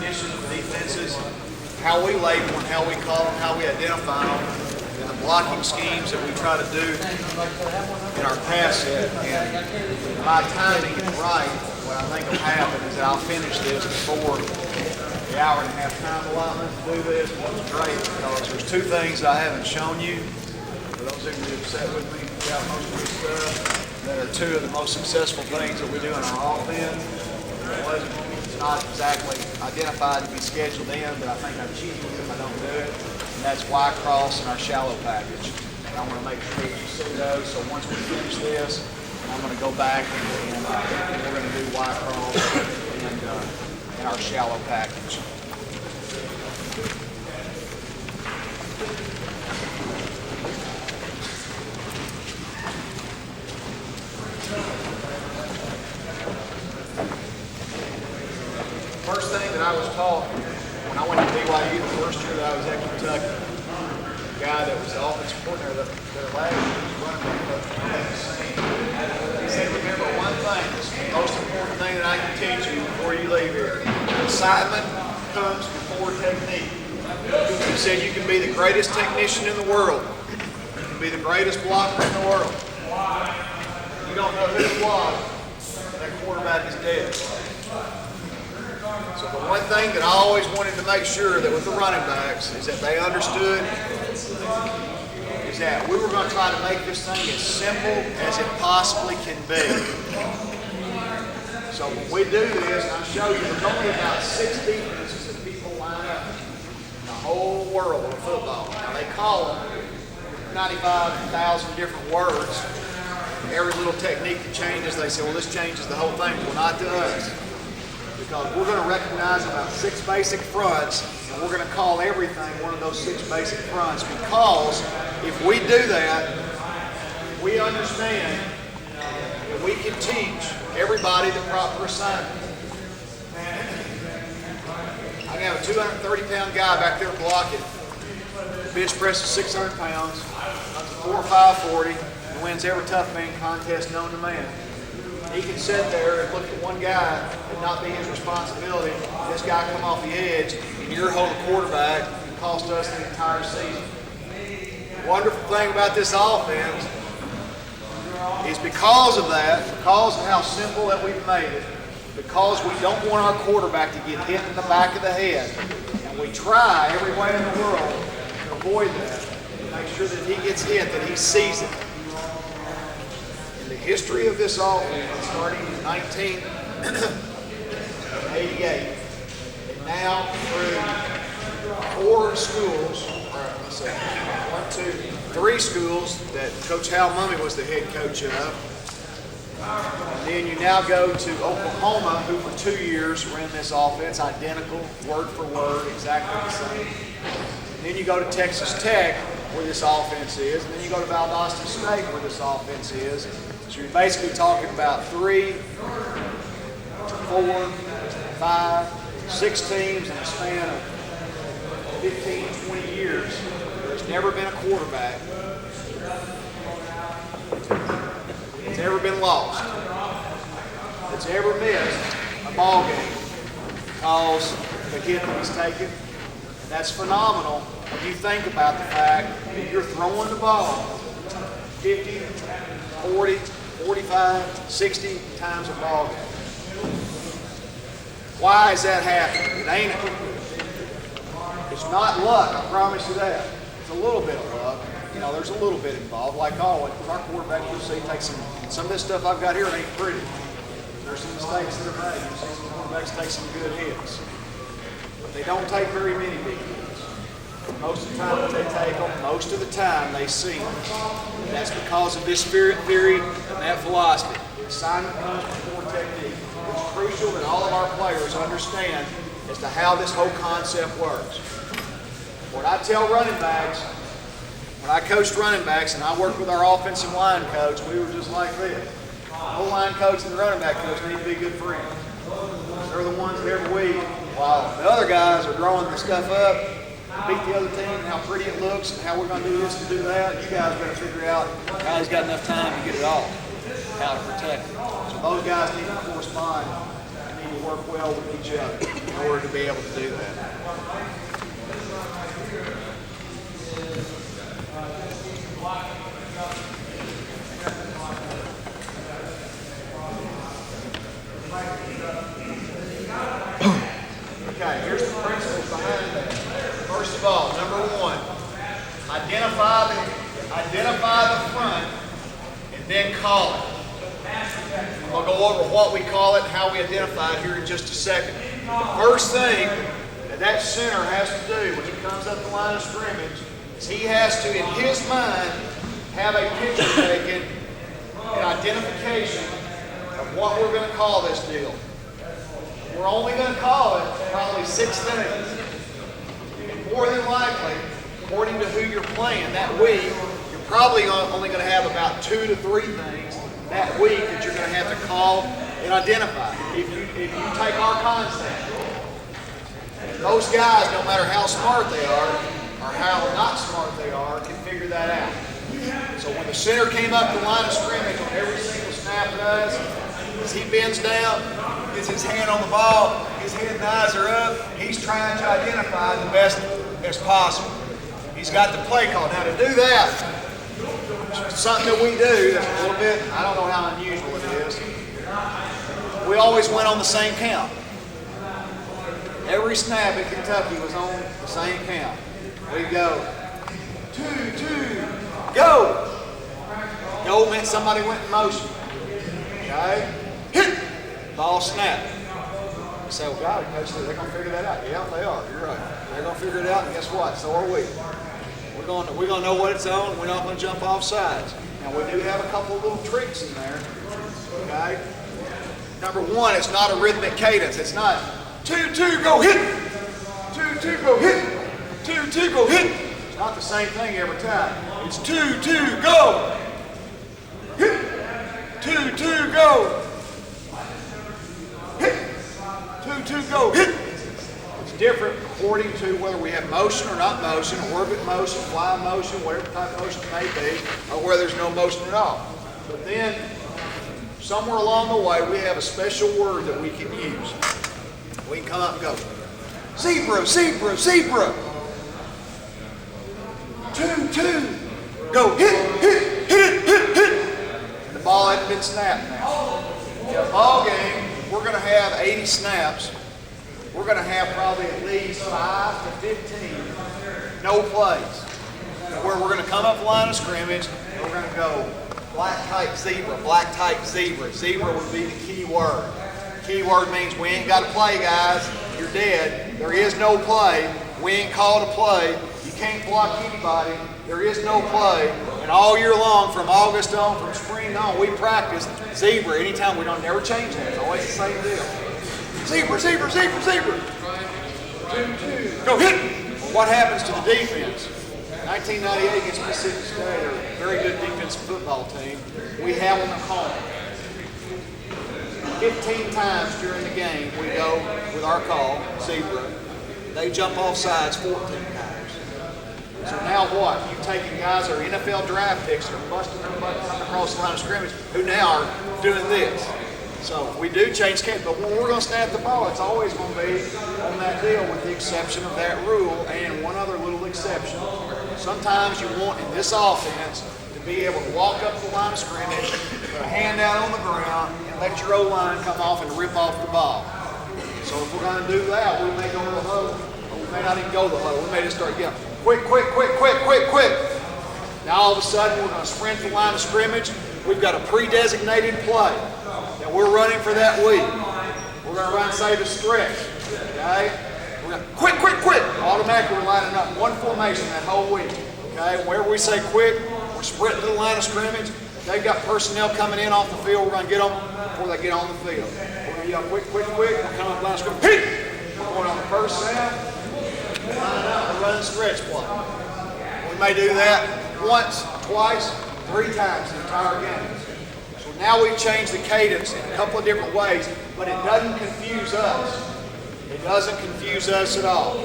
technicians, defenses, how we label them, how we call them, how we identify them, and the blocking schemes that we try to do in our pass set. And my timing is right. What I think will happen is that I'll finish this before the hour and a half time allotment to do this. And what's great because there's two things I haven't shown you. For those of you who've sat with me throughout most of this stuff, that are two of the most successful things that we do in our offense. It's not exactly identified to be scheduled in, but I think I've cheated if I don't do it. And that's Y cross and our shallow package. And I want to make sure that you see those. So once we finish this, I'm going to go back and we're going to do Y cross and our shallow package. First thing that I was taught when I went to BYU the first year that I was at Kentucky, the guy that was the offensive coordinator there last year was running back coach. He said, remember one thing, this is the most important thing that I can teach you before you leave here. Assignment comes before technique. He said you can be the greatest technician in the world. You can be the greatest blocker in the world. You don't know who to block, that quarterback is dead. So the one thing that I always wanted to make sure that with the running backs is that they understood is that we were going to try to make this thing as simple as it possibly can be. So when we do this, and I show you, there's only about 6 defenses that people line up in the whole world of football. Now they call them 95,000 different words. Every little technique that changes, they say, well, this changes the whole thing. Well, not to us. Because we're going to recognize about 6 basic fronts, and we're going to call everything one of those 6 basic fronts. Because if we do that, we understand that we can teach everybody the proper assignment. I can have a 230-pound guy back there blocking. Bench press is 600 pounds, 4 or 540, and wins every tough man contest known to man. He can sit there and look at one guy and not be his responsibility. This guy come off the edge, and you're holding quarterback and cost us the entire season. The wonderful thing about this offense is because of that, because of how simple that we've made it, because we don't want our quarterback to get hit in the back of the head, and we try every way in the world to avoid that, to make sure that he gets hit, that he sees it. The history of this offense, starting in 1988, and now through 4 schools, or let's say 3 schools that Coach Hal Mumme was the head coach of. And then you now go to Oklahoma, who for 2 years ran this offense, identical, word for word, exactly the same. And then you go to Texas Tech, where this offense is, and then you go to Valdosta State, where this offense is. So you're basically talking about 3, 4, 5, 6 teams in a span of 15, 20 years. There's never been a quarterback that's ever been lost, that's ever missed a ball game because the hit that he's taken. And that's phenomenal when you think about the fact that you're throwing the ball 50, 40, 45, 60 times a ball game. Why is that happening? It ain't. It's not luck, I promise you that. It's a little bit of luck. You know, there's a little bit involved, like always. Because our quarterback, you'll see, takes some of this stuff I've got here ain't pretty. There's some mistakes that are made. You'll see some quarterbacks take some good hits. But they don't take very many big hits. Most of the time when they take them, most of the time they see them. And that's because of this spirit theory and that philosophy. The assignment comes before technique. It's crucial that all of our players understand as to how this whole concept works. When I tell running backs, when I coached running backs and I worked with our offensive line coach, we were just like this. The O-line coach and the running back coach need to be good friends. They're the ones that every week, while the other guys are drawing the stuff up, beat the other team and how pretty it looks and how we're going to do this and do that, you guys better figure out how he's got enough time to get it all, how to protect it. So those guys need to correspond. They need to work well with each other in order to be able to do that. Okay, here's the principles behind that. First of all, number one, identify the front and then call it. We'll go over what we call it and how we identify it here in just a second. The first thing that center has to do when he comes up the line of scrimmage is he has to, in his mind, have a picture taken, an identification of what we're going to call this deal. We're only going to call it probably 6 things. And more than likely, according to who you're playing that week, you're probably only going to have about 2 to 3 things that week that you're going to have to call and identify. If you take our concept, those guys, no matter how smart they are or how not smart they are, can figure that out. So when the center came up the line of scrimmage on every single snap does, as he bends down, gets his hand on the ball, his head and eyes are up, he's trying to identify the best as possible. He's got the play call. Now to do that, something that we do that's a little bit, I don't know how unusual it is, we always went on the same count. Every snap in Kentucky was on the same count. We go, 2, 2, go! Go meant somebody went in motion. Okay? Hit! Ball snap. You say, well, God, Coach, they're going to figure that out. Yeah, they are. You're right. They're going to figure it out, and guess what? So are we. We're going to know what it's on. We're not going to jump off sides. Now, we do have a couple of little tricks in there. Okay? Number one, it's not a rhythmic cadence. It's not 2, 2, go hit! 2, 2, go hit! 2, 2, go hit! It's not the same thing every time. It's 2, 2, go! Hit! 2, 2, go! Hit! 2, 2, go! Hit! It's different according to whether we have motion or not motion, orbit motion, fly motion, whatever type of motion it may be, or where there's no motion at all. But then, somewhere along the way, we have a special word that we can use. We can come up and go, zebra, zebra, zebra. 2, 2, go, hit, hit, hit it, hit, hit. And the ball hasn't been snapped now. In a ball game, we're going to have 80 snaps. We're going to have probably at least 5 to 15 no plays. Where we're going to come up the line of scrimmage, and we're going to go black type zebra, black type zebra. Zebra would be the key word. Key word means we ain't got to play, guys. You're dead. There is no play. We ain't called a play. You can't block anybody. There is no play. And all year long, from August on, from spring on, we practice zebra. Anytime we don't never change that. It's always the same deal. Zebra, zebra, zebra, zebra. 2, 2. Go hit. Well, what happens to the defense? 1998 against Mississippi State, they're a very good defensive football team. We have them at home. 15 times during the game, we go with our call, zebra. They jump off sides 14 times. So now what? You've taken guys that are NFL draft picks that are busting their butt coming across the line of scrimmage who now are doing this. So we do change cadence, but when we're going to snap the ball, it's always going to be on that deal with the exception of that rule and one other little exception. Sometimes you want, in this offense, to be able to walk up the line of scrimmage, put a hand out on the ground, and let your O-line come off and rip off the ball. So if we're going to do that, we may go to the huddle, or we may not even go to the huddle. We may just start yelling, quick, quick, quick, quick, quick, quick. Now all of a sudden, we're going to sprint the line of scrimmage. We've got a pre-designated play that we're running for that week. We're going to run, say, the stretch, okay? We're going to quick, quick, quick. Automatically, we're lining up one formation that whole week, okay? Wherever we say quick, we're sprinting to the line of scrimmage. They've got personnel coming in off the field. We're going to get them before they get on the field. We're going to yell quick, quick, quick. We're coming up the line of scrimmage. Hit! We're going on the first snap. Lining up and running stretch play. We may do that once, twice, 3 times the entire game. So now we've changed the cadence in a couple of different ways, but it doesn't confuse us. It doesn't confuse us at all.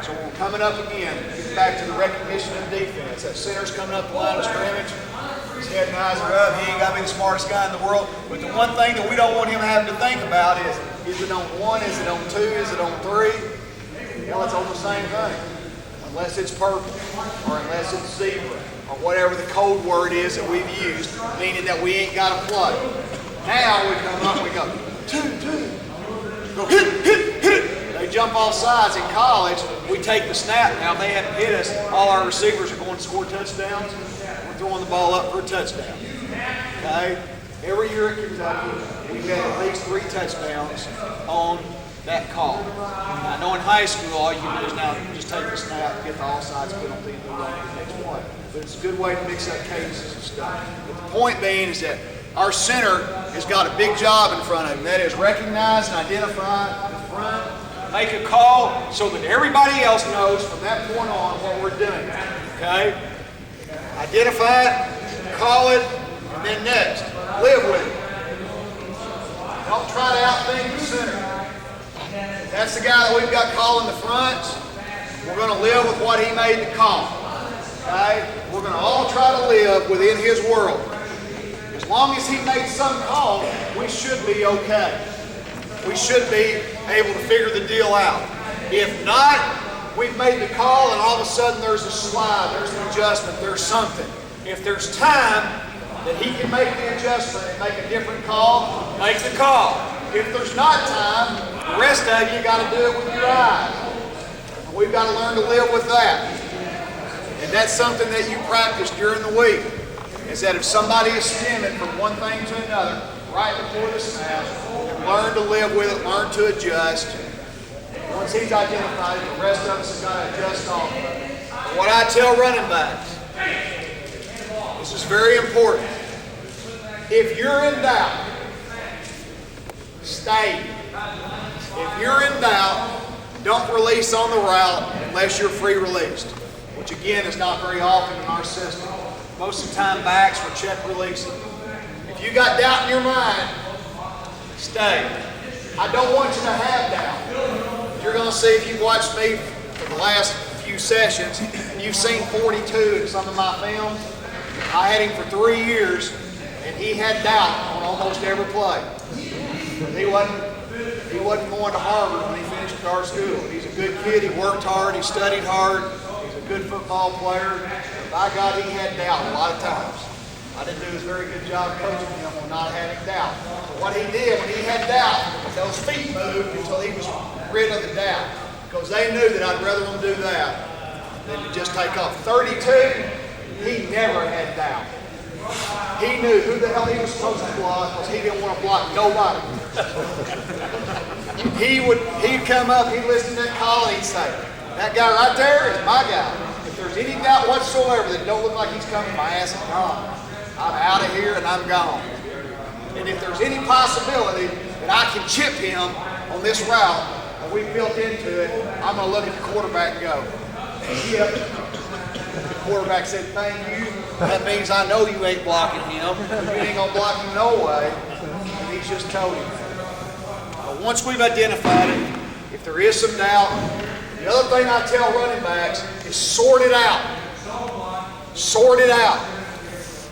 So when we're coming up again, get back to the recognition of defense. That center's coming up the line of scrimmage. His head and eyes are up. He ain't got to be the smartest guy in the world. But the one thing that we don't want him having to think about is Is it on 1? Is it on 2? Is it on 3? Well, it's on the same thing. Unless it's purple, or unless it's zebra, or whatever the code word is that we've used, meaning that we ain't got to play. Now we come up and we go, 2, 2. Go hit, hit, hit. They jump off sides. In college, we take the snap. Now they haven't hit us. All our receivers are going to score touchdowns. We're throwing the ball up for a touchdown. Okay? Every year at Kentucky, we've had at least 3 touchdowns on that call. Now, I know in high school, all you do is now just take the snap, get the all-sides penalty, and move on to the next one. But it's a good way to mix up cadences and stuff. But the point being is that our center has got a big job in front of him. That is recognize and identify the front, make a call so that everybody else knows from that point on what we're doing. Okay? Identify it, call it, and then next, live with it. Don't try to outthink the center. That's the guy that we've got calling the fronts. We're going to live with what he made the call. Okay? We're going to all try to live within his world. As long as he made some call, we should be okay. We should be able to figure the deal out. If not, we've made the call and all of a sudden there's a slide, there's an adjustment, there's something. If there's time that he can make the adjustment and make a different call, make the call. If there's not time, the rest of you got to do it with your eyes. And we've got to learn to live with that. And that's something that you practice during the week, is that if somebody is stemming from one thing to another right before the snap, learn to live with it, learn to adjust. Once he's identified it, the rest of us have got to adjust off of it. What I tell running backs, this is very important. If you're in doubt, stay. If you're in doubt, don't release on the route unless you're free released, which again is not very often in our system. Most of the time backs will check releasing. If you got doubt in your mind, stay. I don't want you to have doubt. You're going to see, if you've watched me for the last few sessions, and you've seen 42 in some of my films, I had him for 3 years, and he had doubt on almost every play. He wasn't going to Harvard when he finished at our school. He's a good kid. He worked hard. He studied hard. He's a good football player. By God, he had doubt a lot of times. I didn't do a very good job coaching him on not having doubt. But what he did when he had doubt, those feet moved until he was rid of the doubt. Because they knew that I'd rather him do that than to just take off. 32, he never had doubt. He knew who the hell he was supposed to block because he didn't want to block nobody. He'd come up, he'd listen to that call, and he'd say, that guy right there is my guy. If there's any doubt whatsoever that don't look like he's coming, my ass is gone. I'm out of here and I'm gone. And if there's any possibility that I can chip him on this route that we've built into it, I'm going to look at the quarterback and go, yep. The quarterback said, thank you. That means I know you ain't blocking him. You ain't going to block him no way. And he's just told him that. But once we've identified it, if there is some doubt, the other thing I tell running backs is sort it out. Sort it out.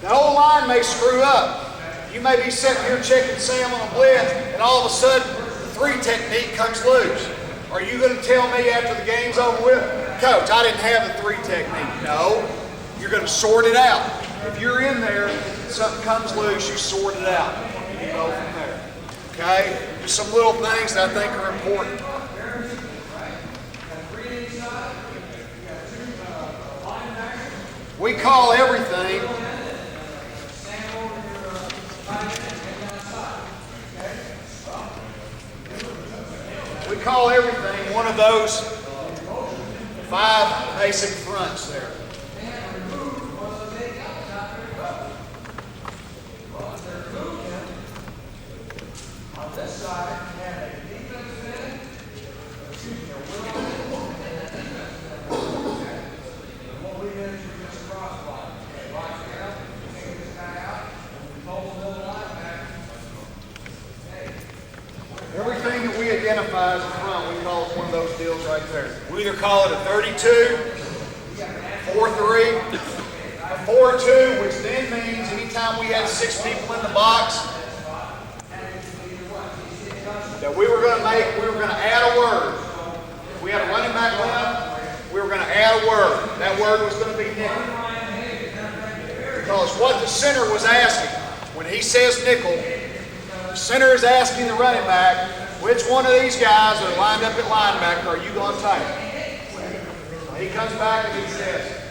The whole line may screw up. You may be sitting here checking Sam on a blitz, and all of a sudden, the 3 technique comes loose. Are you going to tell me after the game's over with, Coach, I didn't have the 3 technique? No. You're going to sort it out. If you're in there, something comes loose, you sort it out. And you go from there. Okay? Just some little things that I think are important. We call everything one of those 5 basic fronts there. Everything that we identify as a front, we call it one of those deals right there. We either call it a 32, 4-3, a 4-2, which then means anytime we had 6 people in the box, that But we were going to add a word. If we had a running back left, we were going to add a word. That word was going to be nickel. Because what the center was asking, when he says nickel, the center is asking the running back, which one of these guys that are lined up at linebacker are you going to take? So he comes back and he says,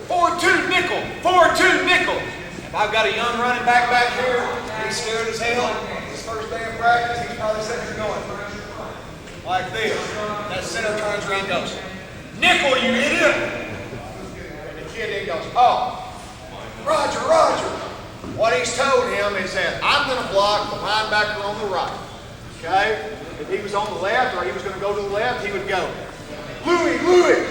4-2 nickel, 4-2 nickel. If I've got a young running back here, he's scared as hell. His first day of practice, he's probably sitting there going like this. That center turns around and goes, nickel, you idiot. And the kid then goes, oh, Roger, Roger. What he's told him is that I'm going to block the linebacker on the right. Okay? If he was on the left or he was going to go to the left, he would go, Louie, Louie.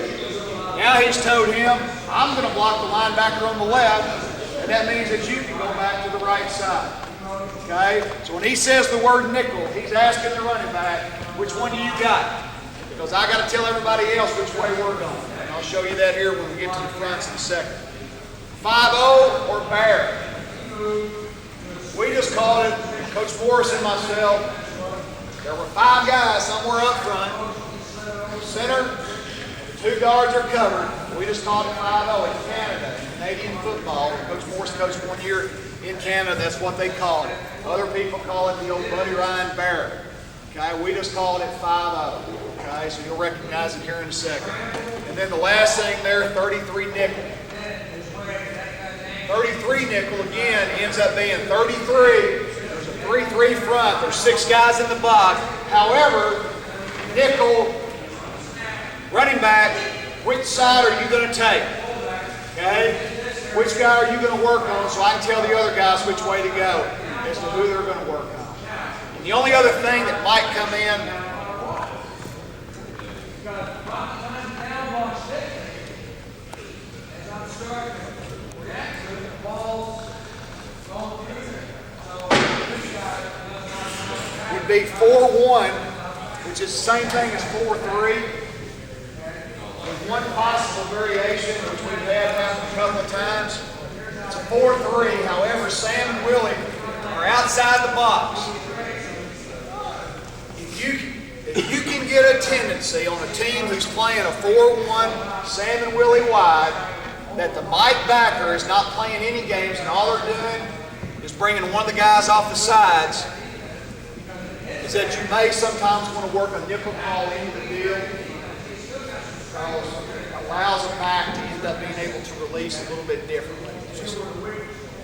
Now he's told him, I'm going to block the linebacker on the left, and that means that you can go back to the right side. Okay? So when he says the word nickel, he's asking the running back, which one do you got? Because I got to tell everybody else which way we're going. And I'll show you that here when we get to the fronts in a second. 5-0 or bear. We just called it, Coach Morris and myself, there were 5 guys somewhere up front. Center, the 2 guards are covered. We just called it 5-0 in Canada, in Canadian football. Coach Morris coached 1 year in Canada, that's what they called it. Other people call it the old Buddy Ryan Barrett. Okay, we just called it 5-0. Okay, so you'll recognize it here in a second. And then the last thing there, 33 nickel. 33 nickel again ends up being 33. There's a 3-3 front. There's 6 guys in the box. However, nickel, running back, which side are you going to take? Okay? Which guy are you going to work on so I can tell the other guys which way to go as to who they're going to work on. And the only other thing that might come in, would be 4-1, which is the same thing as 4-3. With one possible variation, which we've had happen a couple of times. It's a 4-3. However, Sam and Willie are outside the box. If you can get a tendency on a team who's playing a 4-1, Sam and Willie wide, that the Mike backer is not playing any games and all they're doing is bringing one of the guys off the sides, is that you may sometimes want to work a nickel call into the deal. Allows a back to end up being able to release a little bit differently.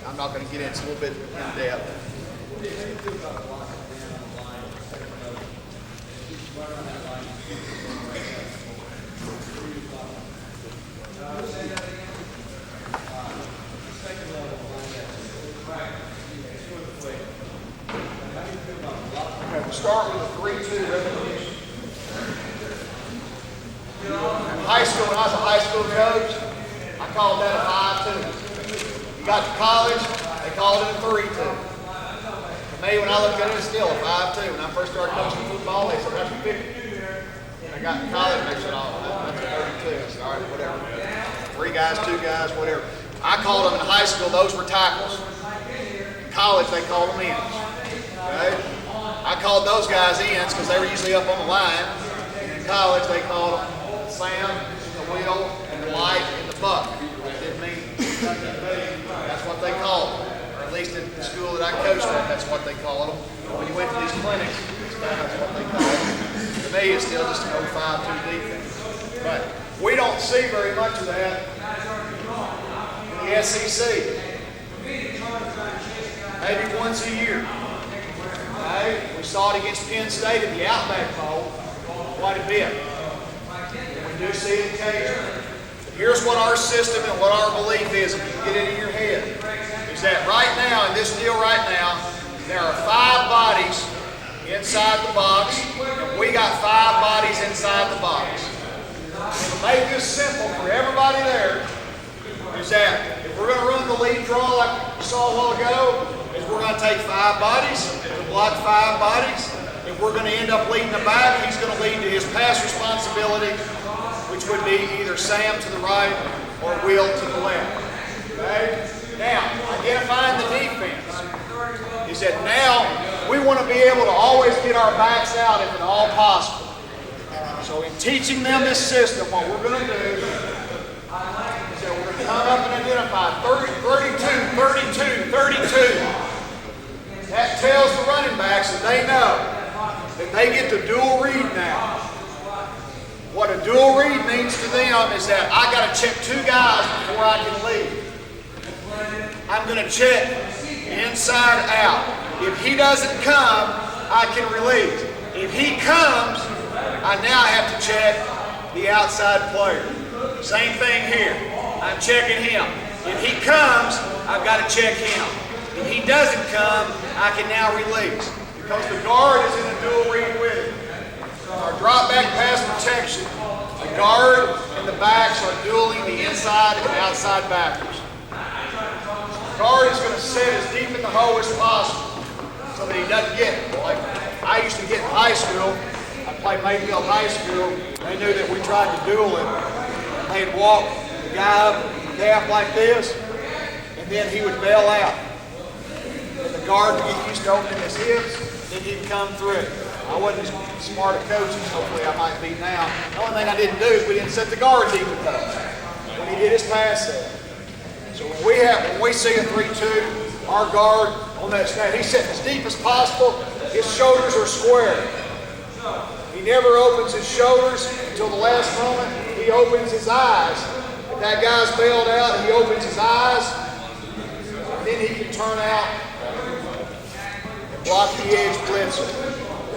I'm not going to get into a little bit in depth. Okay, we'll start with a 3-2 repetition. In high school, when I was a high school coach, I called that a 5-2. You got to college, they called it a 3-2. For me, when I look at it, it's still a 5-2. When I first started coaching football, they said, that's a 50. When I got to college, they said, oh, that's a 32. I said, all right, whatever. 3 guys, 2 guys, whatever. I called them in high school, those were tackles. In college, they called them ends. Okay? I called those guys ends because they were usually up on the line. And in college, they called them Sam, the wheel, and the light, and the buck. That didn't mean nothing to me. That's what they called them. Or at least in the school that I coached at, that's what they called them. When you went to these clinics, that's what they called them. To me, it's still just an old 5-2 defense. But we don't see very much of that in the SEC. Maybe once a year. Okay? We saw it against Penn State at the Outback Bowl quite a bit. We do see it occasionally. Here's what our system and what our belief is, if you can get it in your head, is that right now, in this deal right now, there are 5 bodies inside the box, and we got 5 bodies inside the box. To make this simple for everybody there, is that if we're going to run the lead draw like you saw a while ago, is we're going to take 5 bodies to block 5 bodies. If we're going to end up leading the back, he's going to lead to his pass responsibility, which would be either Sam to the right or Will to the left. Okay? Now, identifying the defense is that now we want to be able to always get our backs out if at all possible. So in teaching them this system, what we're going to do is that we're going to come up and identify 32. That tells the running backs that they know that they get the dual read now. What a dual read means to them is that I got to check two guys before I can lead. I'm going to check inside out. If he doesn't come, I can release. If he comes, I now have to check the outside player. Same thing here. I'm checking him. If he comes, I've got to check him. If he doesn't come, I can now release. Because the guard is in a dual read with it. Our drop back pass protection, the guard and the backs are dueling the inside and outside backers. The guard is going to sit as deep in the hole as possible so that he doesn't get it. Like I used to get in high school, I played Mayfield High School, they knew that we tried to duel him. They'd walk the guy up the gap like this, and then he would bail out. And the guard would get used to opening his hips, then he'd come through. I wasn't as smart at coaching, hopefully I might be now. The only thing I didn't do is we didn't set the guard deep enough when he did his pass set. So when we see a 3-2, our guard on that snap, he's sitting as deep as possible. His shoulders are square. He never opens his shoulders until the last moment. He opens his eyes. If that guy's bailed out, he opens his eyes. And then he can turn out and block the edge blitzer.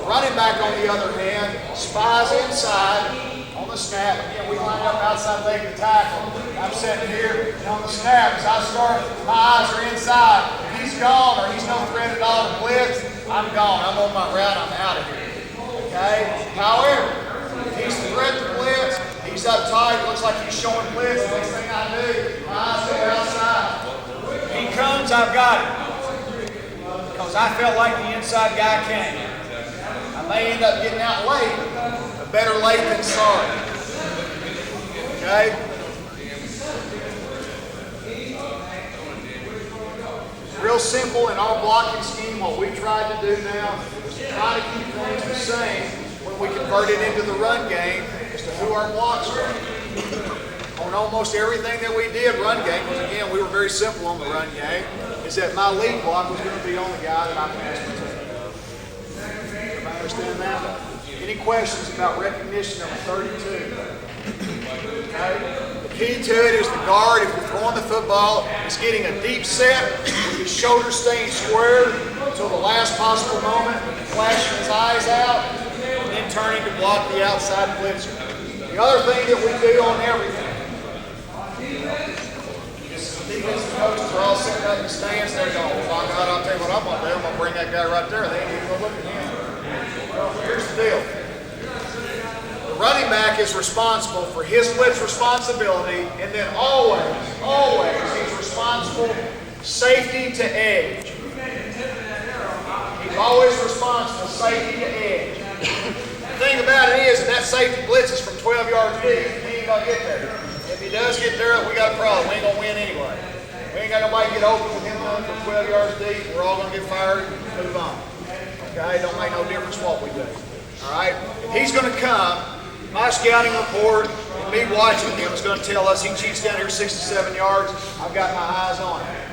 Running back, on the other hand, spies inside on the snap. Again, we line up outside leg to tackle. I'm sitting here, and on the snap, as I start, my eyes are inside. If he's gone or he's no threat at all to blitz, I'm gone. I'm on my route. I'm out of here. Okay? However, if he's a threat to blitz, he's up tight, looks like he's showing blitz. The next thing I do, my eyes go outside. If he comes, I've got him. Because I felt like the inside guy came. I may end up getting out late, but better late than sorry. Okay? Real simple in our blocking scheme. What we tried to do now is to try to keep things the same when we convert it into the run game as to who our blocks are. On almost everything that we did run game, because again, we were very simple on the run game, is that my lead block was going to be on the guy that I passed it to. Understand that? Any questions about recognition of a 32? Okay. The key to it is the guard, if you're throwing the football, is getting a deep set with his shoulders staying square until the last possible moment, flashing his eyes out, and then turning to block the outside blitzer. The other thing that we do on everything, the defensive coaches are all sitting up in the stands, they're going, oh my God, I'll tell you what I'm going to do. I'm going to bring that guy right there. They ain't even going to look at him. Here's the deal. The running back is responsible for his blitz responsibility, and then always, he's responsible safety to edge. He's always responsible safety to edge. The thing about it is that safety blitz is from 12 yards deep. He ain't going to get there. If he does get there, we got a problem. We ain't going to win anyway. We ain't got nobody get open with him from 12 yards deep. We're all going to get fired and move on. Okay, don't make no difference what we do. All right, if he's going to come, my scouting report and me watching him is going to tell us he cheats down here 67 yards. I've got my eyes on him.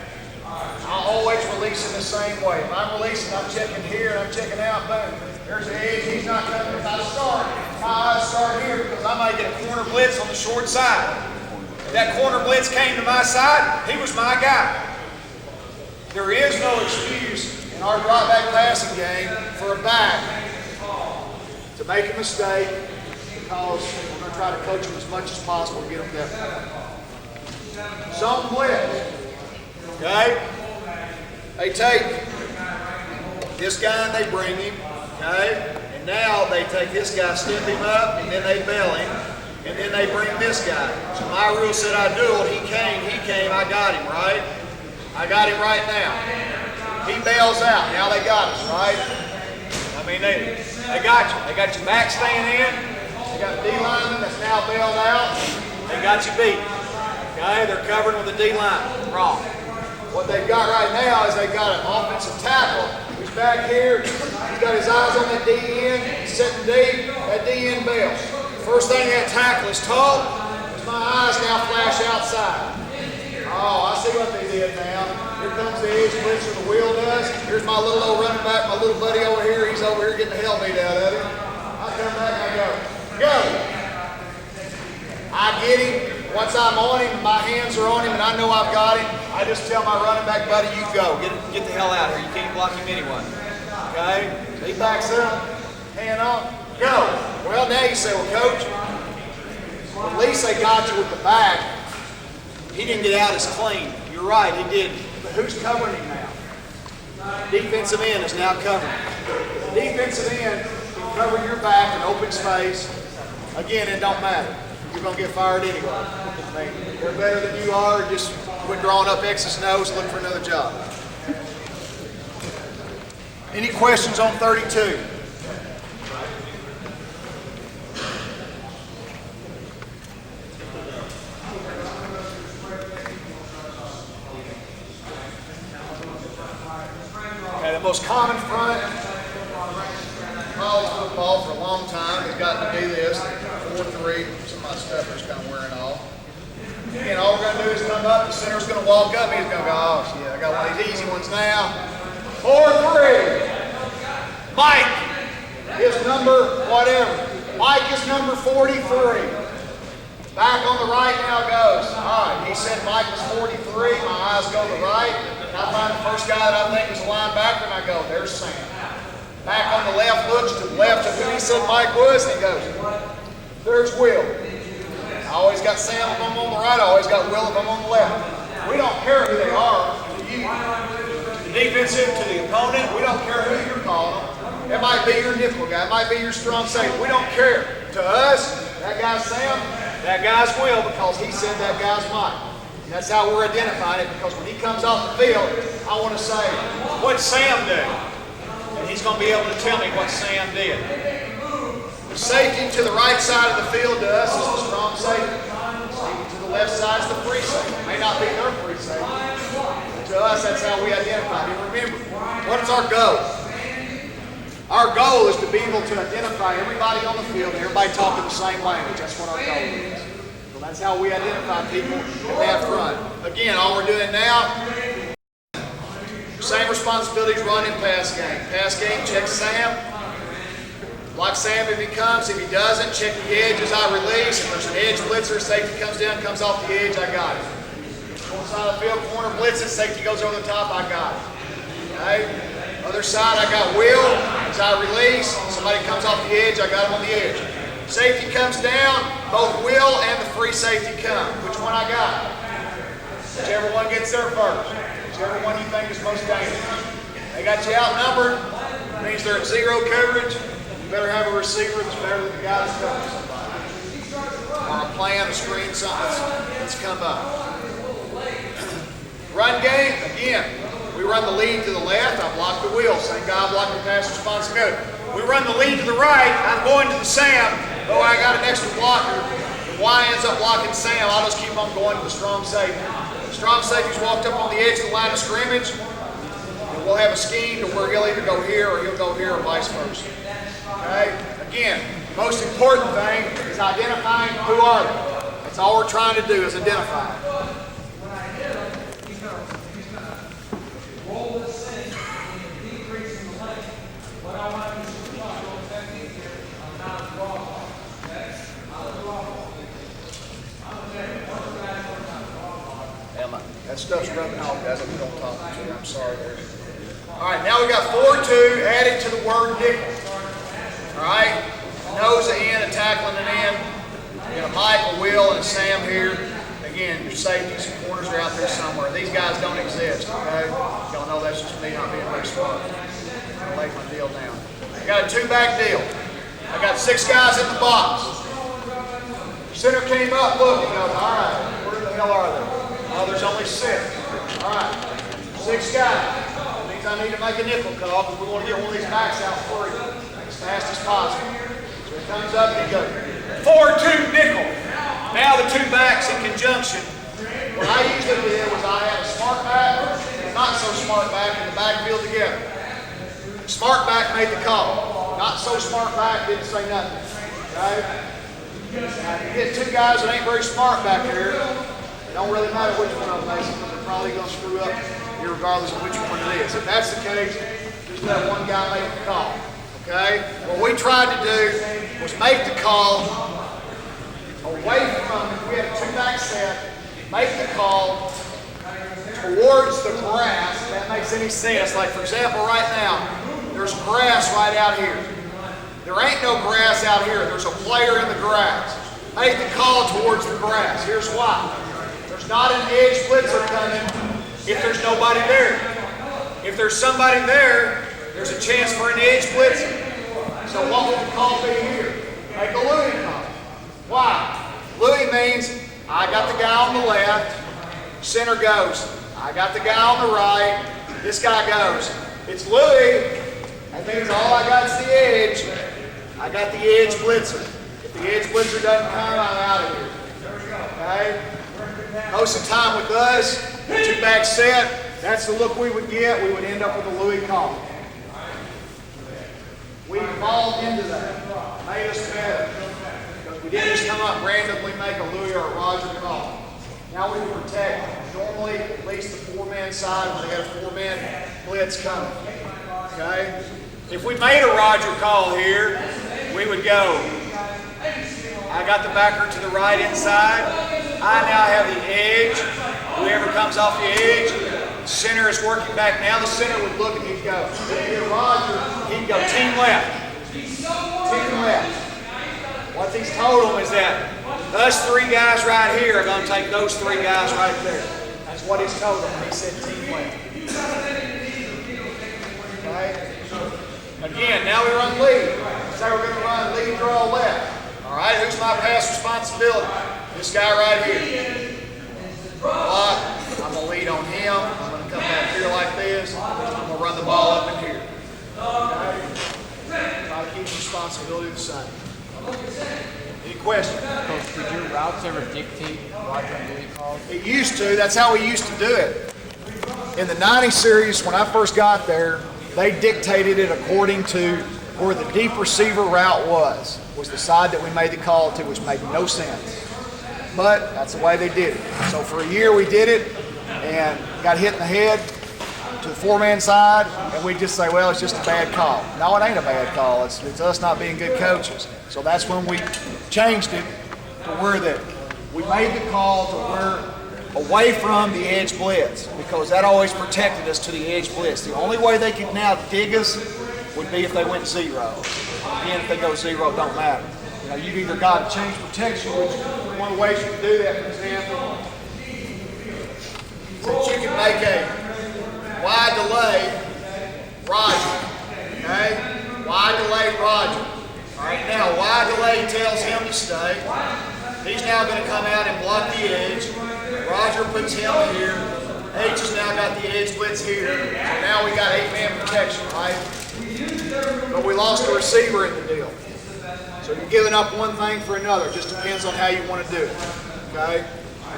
I'll always release him the same way. If I'm releasing, I'm checking here and I'm checking out. Boom, there's the edge. He's not coming. If I start, my eyes start here because I might get a corner blitz on the short side. If that corner blitz came to my side, he was my guy. There is no excuse in our drop back passing game for a back to make a mistake because we're going to try to coach them as much as possible to get them there. Zone blitz. Okay? They take this guy and they bring him. Okay? And now they take this guy, step him up, and then they bail him. And then they bring this guy. So my rule said I dueled. He came, I got him, right? I got him right now. He bails out. Now they got us, right? I mean, they got you. They got your back staying in. They got the D lineman that's now bailed out. They got you beat. Okay? They're covering with the D lineman. Wrong. What they've got right now is they've got an offensive tackle who's back here. He's got his eyes on that D end, sitting deep, that D end bails. First thing that tackle is taught is my eyes now flash outside. Oh, I see what they did now. Here comes the edge blitzer, the wheel does. Here's my little old running back, my little buddy over here. He's over here getting the hell beat out of him. I come back and I go, go. I get him. Once I'm on him, my hands are on him, and I know I've got him, I just tell my running back buddy, you go. Get the hell out of here. You can't block him anyway. Okay? So he backs up, hand on, go. Well, now you say, well, Coach, at least they got you with the back. He didn't get out as clean. You're right, he didn't. But who's covering him now? Defensive end is now covering him. The defensive end can cover your back in open space. Again, it don't matter. You're going to get fired anyway. I mean, they're better than you are. Just quit drawing up X's and O's and look for another job. Any questions on 32? Okay, the most common front college football for a long time has gotten to do this. 4-3. Some of my stuffer's kind of wearing off. And all we're going to do is come up. The center's going to walk up. He's going to go, oh, shit, I got one of these easy ones now. 4-3. Mike is number whatever. Mike is number 43. Back on the right now goes. All right, he said Mike was 43. My eyes go to the right. I find the first guy that I think is a linebacker, and I go, there's Sam. Back on the left, looks to the left of who he said Mike was, and he goes, there's Will. I always got Sam if I'm on the right, I always got Will if I'm on the left. We don't care who they are to you. To the defensive, to the opponent, we don't care who you're calling them. It might be your nickel guy, it might be your strong safety. We don't care. To us, that guy's Sam, that guy's Will, because he said that guy's Mike. And that's how we're identifying it, because when he comes off the field, I want to say, what'd Sam do? And he's going to be able to tell me what Sam did. The safety to the right side of the field to us is the strong safety. Safety to the left side is the free safety. It may not be their free safety, but to us, that's how we identify it. And remember, what is our goal? Our goal is to be able to identify everybody on the field and everybody talking the same language. That's what our goal is. So that's how we identify people in that front. Again, all we're doing now, same responsibilities, run and pass game. Pass game, check Sam. Block Sam if he comes. If he doesn't, check the edge as I release. If there's an edge blitzer, safety comes down, comes off the edge, I got it. One side of the field, corner blitzes, safety goes over the top, I got it. Okay? Other side, I got Will. As I release, somebody comes off the edge, I got him on the edge. Safety comes down, both Will and the free safety come. Which one I got? Whichever one gets there first. Whichever one you think is most dangerous. They got you outnumbered. It means they're in zero coverage. You better have a receiver that's better than the guy that's covering somebody. Or a plan, a screen, something that's come up. Run game, again, we run the lead to the left. I block the wheel. Same guy blocking pass responsibility. We run the lead to the right. I'm going to the Sam. Oh, I got an extra blocker. If Y ends up blocking Sam, I'll just keep on going to the strong safety. Strong safety's walked up on the edge of the line of scrimmage. And we'll have a scheme to where he'll either go here or he'll go here or vice versa. Okay? Again, the most important thing is identifying who are they. That's all we're trying to do is identify. That stuff's rubbing off, guys. We don't talk to you. I'm sorry there. All right, now we got 4-2 added to the word nickel. All right, nose and a tackling and in. You got a Mike, a Will, and a Sam here. Again, your safeties, corners are out there somewhere. These guys don't exist, okay? Y'all know that's just me not being very smart. I'll lay my deal down. I got a two-back deal. I got 6 guys in the box. Center came up, look, and goes, all right, where the hell are they? Oh, there's only 6. All right, 6 guys. That means I need to make a nickel call because we want to get one of these backs out for you as fast as possible. So he comes up and he goes, 4-2 nickel. Now the 2 backs in conjunction. What I usually did was I had a smart back not so smart back in the backfield together. Smart back made the call. Not so smart back didn't say nothing. Okay? Now, if you get two guys that ain't very smart back there, it don't really matter which one of them makes it, because they're probably going to screw up regardless of which one it is. If that's the case, just let one guy make the call. Okay? What we tried to do was make the call away from, if we had a two-back set, make the call towards the grass, if that makes any sense. Like, for example, right now, there's grass right out here. There ain't no grass out here. There's a player in the grass. Make the call towards the grass. Here's why. There's not an edge blitzer coming if there's nobody there. If there's somebody there, there's a chance for an edge blitzer. So what would the call be here? Make a Louis call. Why? Louis means I got the guy on the left, center goes. I got the guy on the right, this guy goes. It's Louis. That means all I got is the edge. I got the edge blitzer. If the edge blitzer doesn't come, I'm out of here. Okay? Most of the time with us, two-back set, that's the look we would get. We would end up with a Louis call. We evolved into that. Made us better. Because we didn't just come up and randomly make a Louis or a Roger call. Now we protect normally at least the four-man side when they got a four-man blitz coming. Okay? If we made a Roger call here, we would go, I got the backer to the right inside. I now have the edge. Whoever comes off the edge, center is working back. Now the center would look and he'd go. If he had Roger, he'd go team left. Team left. What he's told them is that us three guys right here are going to take those three guys right there. That's what he's told them when he said team left. Okay? Again, now we run lead. So we're going to run lead draw left. All right, who's my pass responsibility? This guy right here. Block. I'm going to lead on him. I'm going to come back here like this. I'm going to run the ball up in here. Okay? Try to keep the responsibility the same. Any questions? Coach, did your routes ever dictate Roger and Louis calls? It used to. That's how we used to do it. In the 90 series, when I first got there, they dictated it according to where the deep receiver route was the side that we made the call to, which made no sense. But that's the way they did it. So for a year we did it and got hit in the head to the four-man side, and we just say, well, it's just a bad call. No, it ain't a bad call. It's us not being good coaches. So that's when we changed it to where that we made the call to where away from the edge blitz, because that always protected us to the edge blitz. The only way they could now dig us would be if they went zero. Again, if they go zero, it don't matter. You know, you've either got to change protection, which one of the ways you can do that, for example, is that you can make a wide delay Roger. Okay? Wide delay Roger. All right, now wide delay tells him to stay. He's now going to come out and block the edge. Roger puts him here. H has now got the edge blitz here. So now we got 8-man protection, right? But we lost a receiver in the deal. So you're giving up one thing for another. It just depends on how you want to do it. Okay?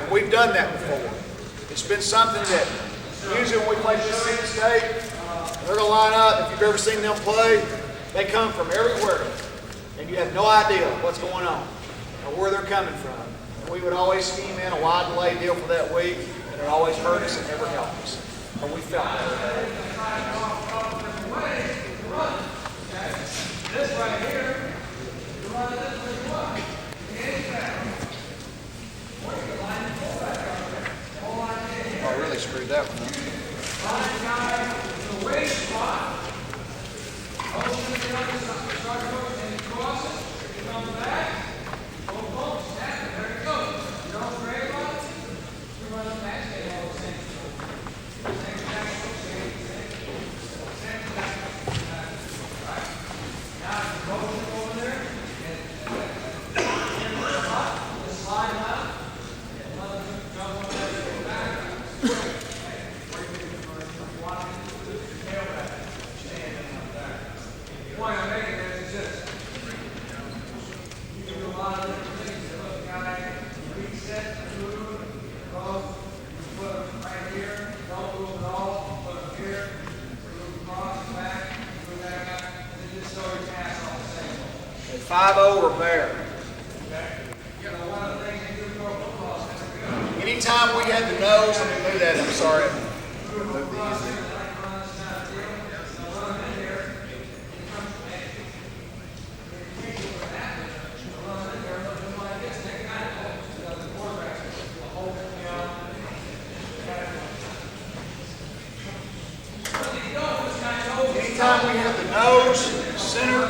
And we've done that before. It's been something that usually when we play Mississippi State, they're going to line up. If you've ever seen them play, they come from everywhere. And you have no idea what's going on or where they're coming from. And we would always scheme in a wide delay deal for that week, and it always hurt us and never helped us. But we felt that. This right here, you run this way. Oh, I really screwed that one up. Right here, don't move at all. 5-0 or bear. Anytime we had the nose, let me move that, I'm sorry. Move these. Anytime we have the nose, center,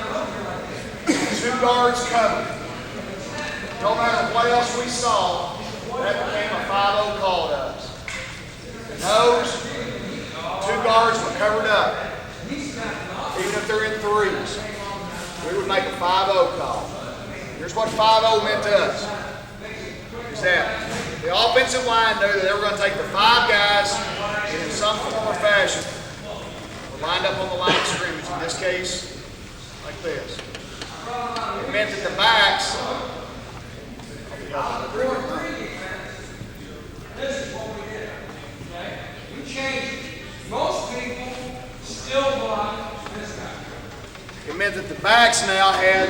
2 guards covered. No matter what else we saw, that became a 5-0 call to us. The nose, 2 guards were covered up. Even if they're in threes, we would make a 5-0 call. Here's what 5-0 meant to us. Is that the offensive line knew that they were going to take the 5 guys and in some form or fashion lined up on the line of scrimmage, in this case, like this. It meant that the backs, this is what we did. Okay? We changed it. Most people still block this guy. it meant that the backs now had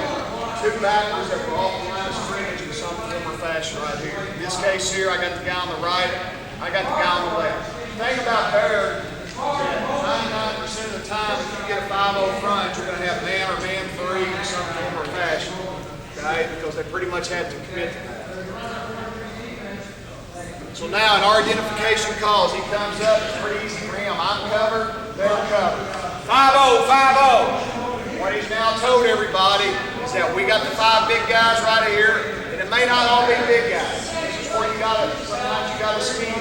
2 backers that were off the line of scrimmage in some form or fashion right here. In this case here, I got the guy on the right, I got the guy on the left. The thing about Bear, 99% of the time, if you get a 5-0 front, you're going to have man or man 3 in some form or fashion, okay? Because they pretty much had to commit to that. So now in our identification calls, he comes up, it's pretty easy for him. I'm covered, they're covered. 5-0, 5-0. What he's now told everybody is that we got the 5 big guys right here, and it may not all be big guys. This is where you got to, sometimes you got to scheme.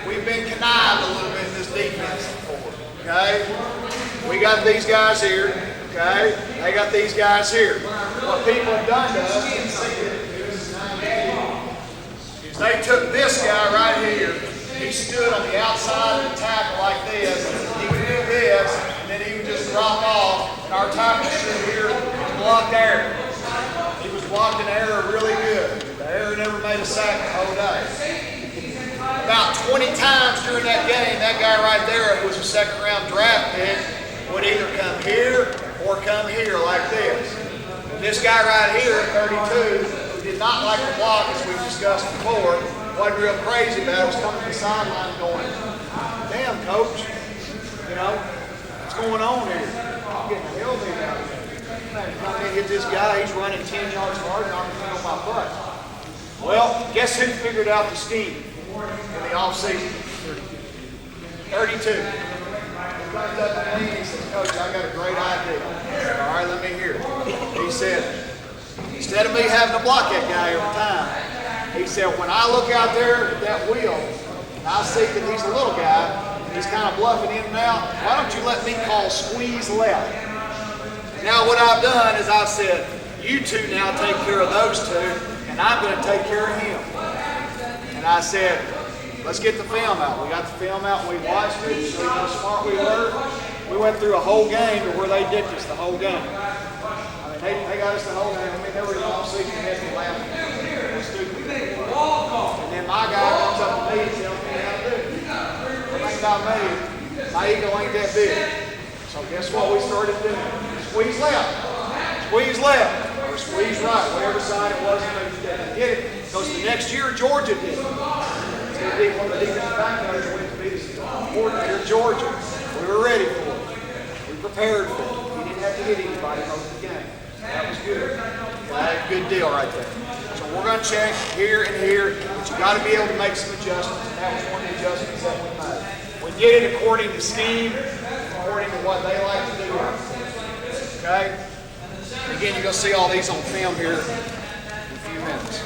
We've been connived a little bit in this defense before, okay? We got these guys here, okay? They got these guys here. What people have done to us is they took this guy right here. He stood on the outside of the tackle like this. He would do this, and then he would just drop off, and our tackle stood here and blocked error. He was blocking error really good. The error never made a sack the whole day. About 20 times during that game, that guy right there, who was a second-round draft pick, would either come here or come here like this. And this guy right here, 32, who did not like the block, as we've discussed before, wasn't real crazy about it, was coming to the sideline going, damn, coach, you know, what's going on here? I'm getting the hell beat out of here. Man, come in and hit this guy, he's running 10 yards hard, and I'm going to my butt. Well, guess who figured out the scheme in the offseason? 32. He comes up to me and he says, Coach, I got a great idea. I said, all right, let me hear it. He said, instead of me having to block that guy every time, he said, when I look out there at that wheel, and I see that he's a little guy, and he's kind of bluffing in and out, why don't you let me call squeeze left? Now what I've done is I've said, you 2 now take care of those 2, and I'm going to take care of him. And I said, let's get the film out. We got the film out and we watched it, showed how smart we were. We went through a whole game to where they dipped us the whole game. I mean, they got us the whole game. I mean, they were in the offseason and had me laughing. How stupid they were. And then my guy comes up to me and tells me how to do it. The thing about me, my ego ain't that big. So guess what we started doing? Squeeze left. Squeeze left. Or squeeze right. Whatever side it was, they did it. Because the next year, Georgia did it. One of the defensive back coaches went to be the coordinator of Georgia. We were ready for it. We prepared for it. He didn't have to hit anybody most of the game. That was good. Okay, good deal right there. So we're going to check here and here, but you got to be able to make some adjustments, and that was one of the adjustments that we made. We did it according to scheme, according to what they like to do. Okay? And again, you're going to see all these on film here in a few minutes.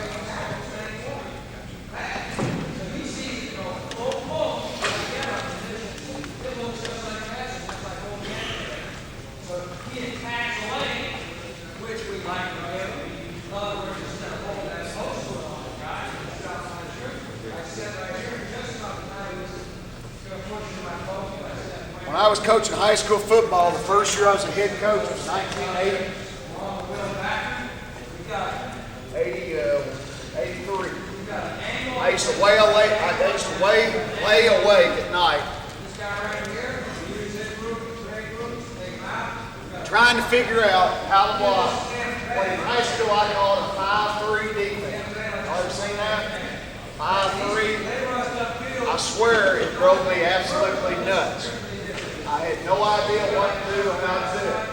When I was coaching high school football, the first year I was a head coach was 1980. 83. I used to lay awake at night trying to figure out how to block When in high school, I call it a 5-3 defense. Y'all ever seen that? 5-3. I swear it drove me absolutely nuts. I had no idea what to do or how to do it.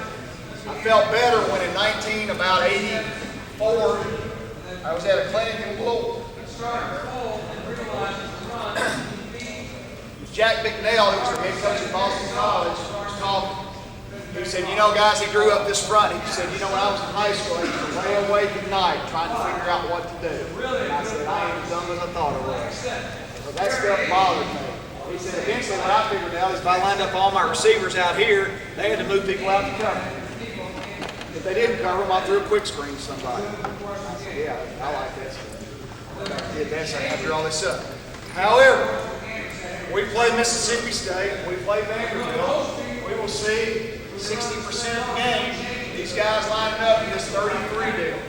I felt better when in about 84, I was at a clinic in Louisville. Jack McNeil, who was the head coach at Boston College, was talking. He said, you know, guys, he grew up this front. He said, you know, when I was in high school, I used to lay awake at night trying to figure out what to do. And I said, I ain't as dumb as I thought I was. But that stuff bothered me. He said, eventually what I figured out is if I lined up all my receivers out here, they had to move people out to cover. If they didn't cover them, I threw a quick screen to somebody. I said, yeah, I like that stuff. I did that so I drew all this up. However, we play Mississippi State, we play Vanderbilt, we will see 60% of the game, these guys lining up in this 33 deal.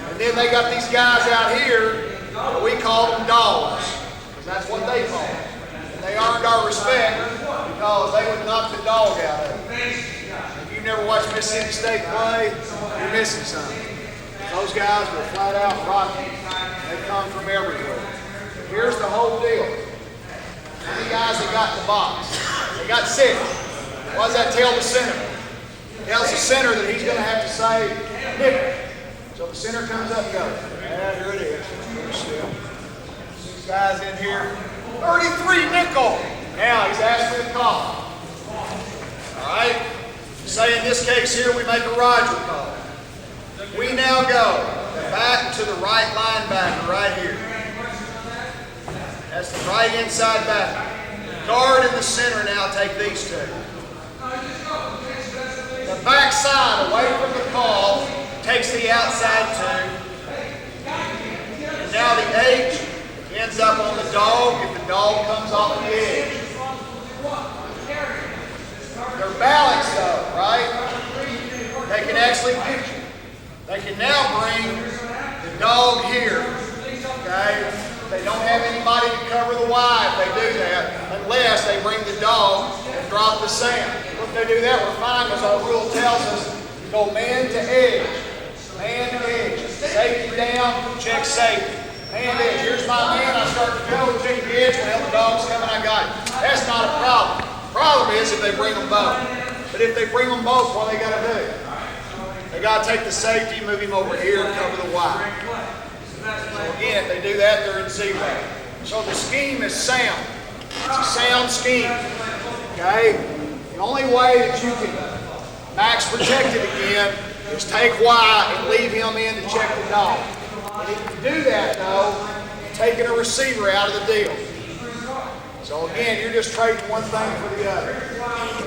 And then they got these guys out here, we call them dogs, because that's what they call them. And they earned our respect because they would knock the dog out of them. If you've never watched Mississippi State play, you're missing something. Those guys were flat out rocky. They come from everywhere. Here's the whole deal. How many guys they got in the box? They got 6. What does that tell the center? It tells the center that he's going to have to say, nickel. So the center comes up and goes, yeah, here it is. These guys in here, 33 nickel. Now he's asked for the call. All right? Say in this case here, we make a Roger call. We now go back to the right linebacker right here. That's the right inside backer. Guard in the center now take these 2. The back side, away from the call, takes the outside 2. And now the H ends up on the dog if the dog comes off the edge. They're balanced though, right? They can actually picture. They can now bring the dog here, okay? They don't have anybody to cover the Y if they do that, unless they bring the dog and drop the sand. If they do that, we're fine because our rule tells us to go man to edge. Man to edge. Safety down, check safety. Man to edge. Here's my man, I start to go, check the edge, well the dog's coming, I got it. That's not a problem. Problem is if they bring them both. But if they bring them both, what do they got to do? They got to take the safety, move him over here and cover the Y. So again, if they do that, they're in 0. So the scheme is sound. It's a sound scheme. Okay? The only way that you can max protect it again is take Y and leave him in to check the dog. And if you do that though, you're taking a receiver out of the deal. So again, you're just trading one thing for the other.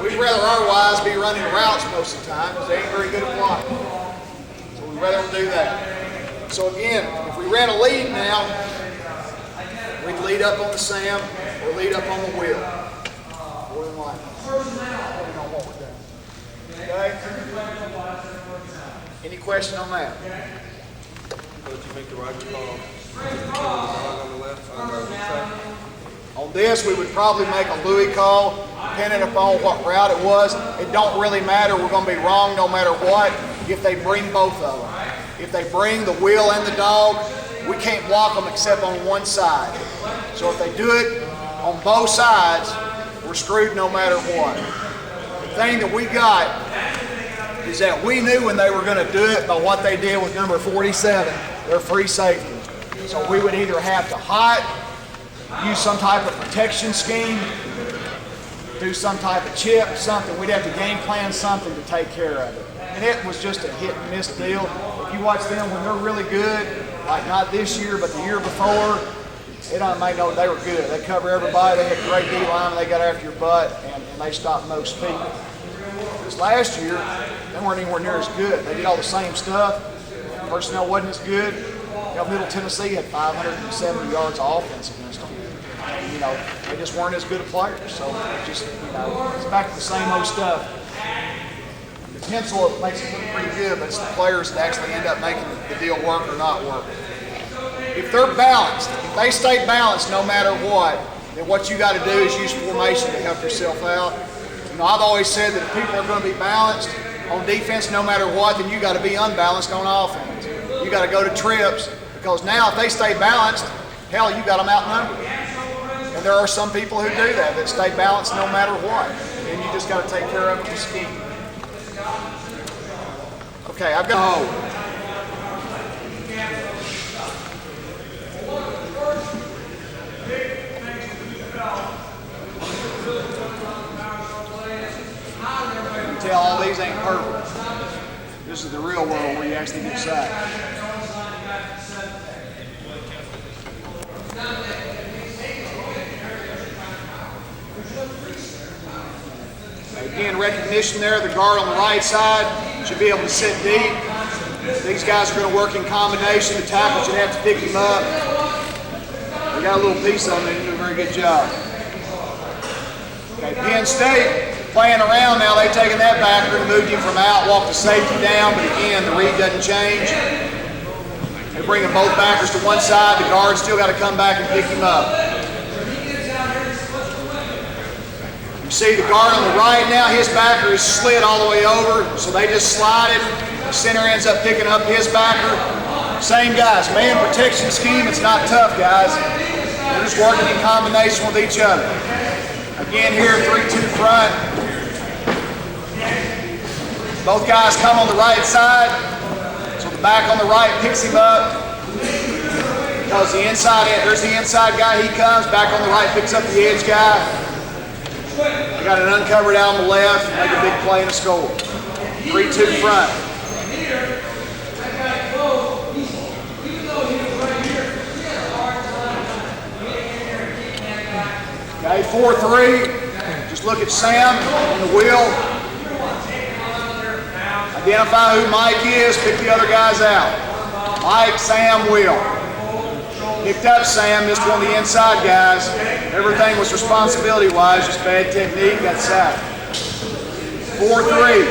We'd rather our Ys be running routes most of the time because they ain't very good at blocking. So we'd rather them do that. So again, if we ran a lead now, we'd lead up on the Sam or lead up on the wheel. More than likely. Depending on what we're doing. Okay? Any question on that? Coach, you make the right call. On the left, on the side. On this, we would probably make a Louis call, depending upon what route it was. It don't really matter. We're going to be wrong no matter what if they bring both of them. If they bring the wheel and the dog, we can't block them except on one side. So if they do it on both sides, we're screwed no matter what. The thing that we got is that we knew when they were going to do it by what they did with number 47, their free safety. So we would either have to hide, use some type of protection scheme, do some type of chip, something. We'd have to game plan something to take care of it. And it was just a hit and miss deal. If you watch them when they're really good, like not this year, but the year before, it don't make no, they were good. They cover everybody, they had a great D-line, they got after your butt, and they stopped most people. This last year, they weren't anywhere near as good. They did all the same stuff. Personnel wasn't as good. You know, Middle Tennessee had 570 yards of offense against them. And, you know, they just weren't as good of players. So just, you know, it's back to the same old stuff. The pencil makes it look pretty good, but it's the players that actually end up making the deal work or not work. If they're balanced, if they stay balanced no matter what, then what you got to do is use formation to help yourself out. You know, I've always said that if people are going to be balanced on defense no matter what, then you got to be unbalanced on offense. You got to go to trips, because now if they stay balanced, hell, you got them outnumbered. And there are some people who do that stay balanced no matter what. And you just got to take care of it with scheme. Okay, I've got to hold. Tell all these ain't perfect. This is the real world where you actually get sacked. Again, recognition there. The guard on the right side should be able to sit deep. These guys are going to work in combination. The tackle should have to pick him up. We got a little piece on it. They do a very good job. Okay, Penn State playing around now. They've taken that backer and moved him from out, walked the safety down, but again, the read doesn't change. They're bringing both backers to one side. The guard's still got to come back and pick him up. You see the guard on the right now, his backer is slid all the way over, so they just slide it. The center ends up picking up his backer. Same guys, man protection scheme, it's not tough, guys. They're just working in combination with each other. Again here, 3-2 front. Both guys come on the right side, so the back on the right picks him up. Because the inside, there's the inside guy, he comes, back on the right picks up the edge guy. They got it uncovered out on the left, make a big play and a score. 3-2 front. Okay, 4-3. Just look at Sam on the wheel. Identify who Mike is, pick the other guys out. Mike, Sam, Will. Picked up Sam, missed one of the inside guys. Everything was responsibility-wise, just bad technique, got sacked. 4-3.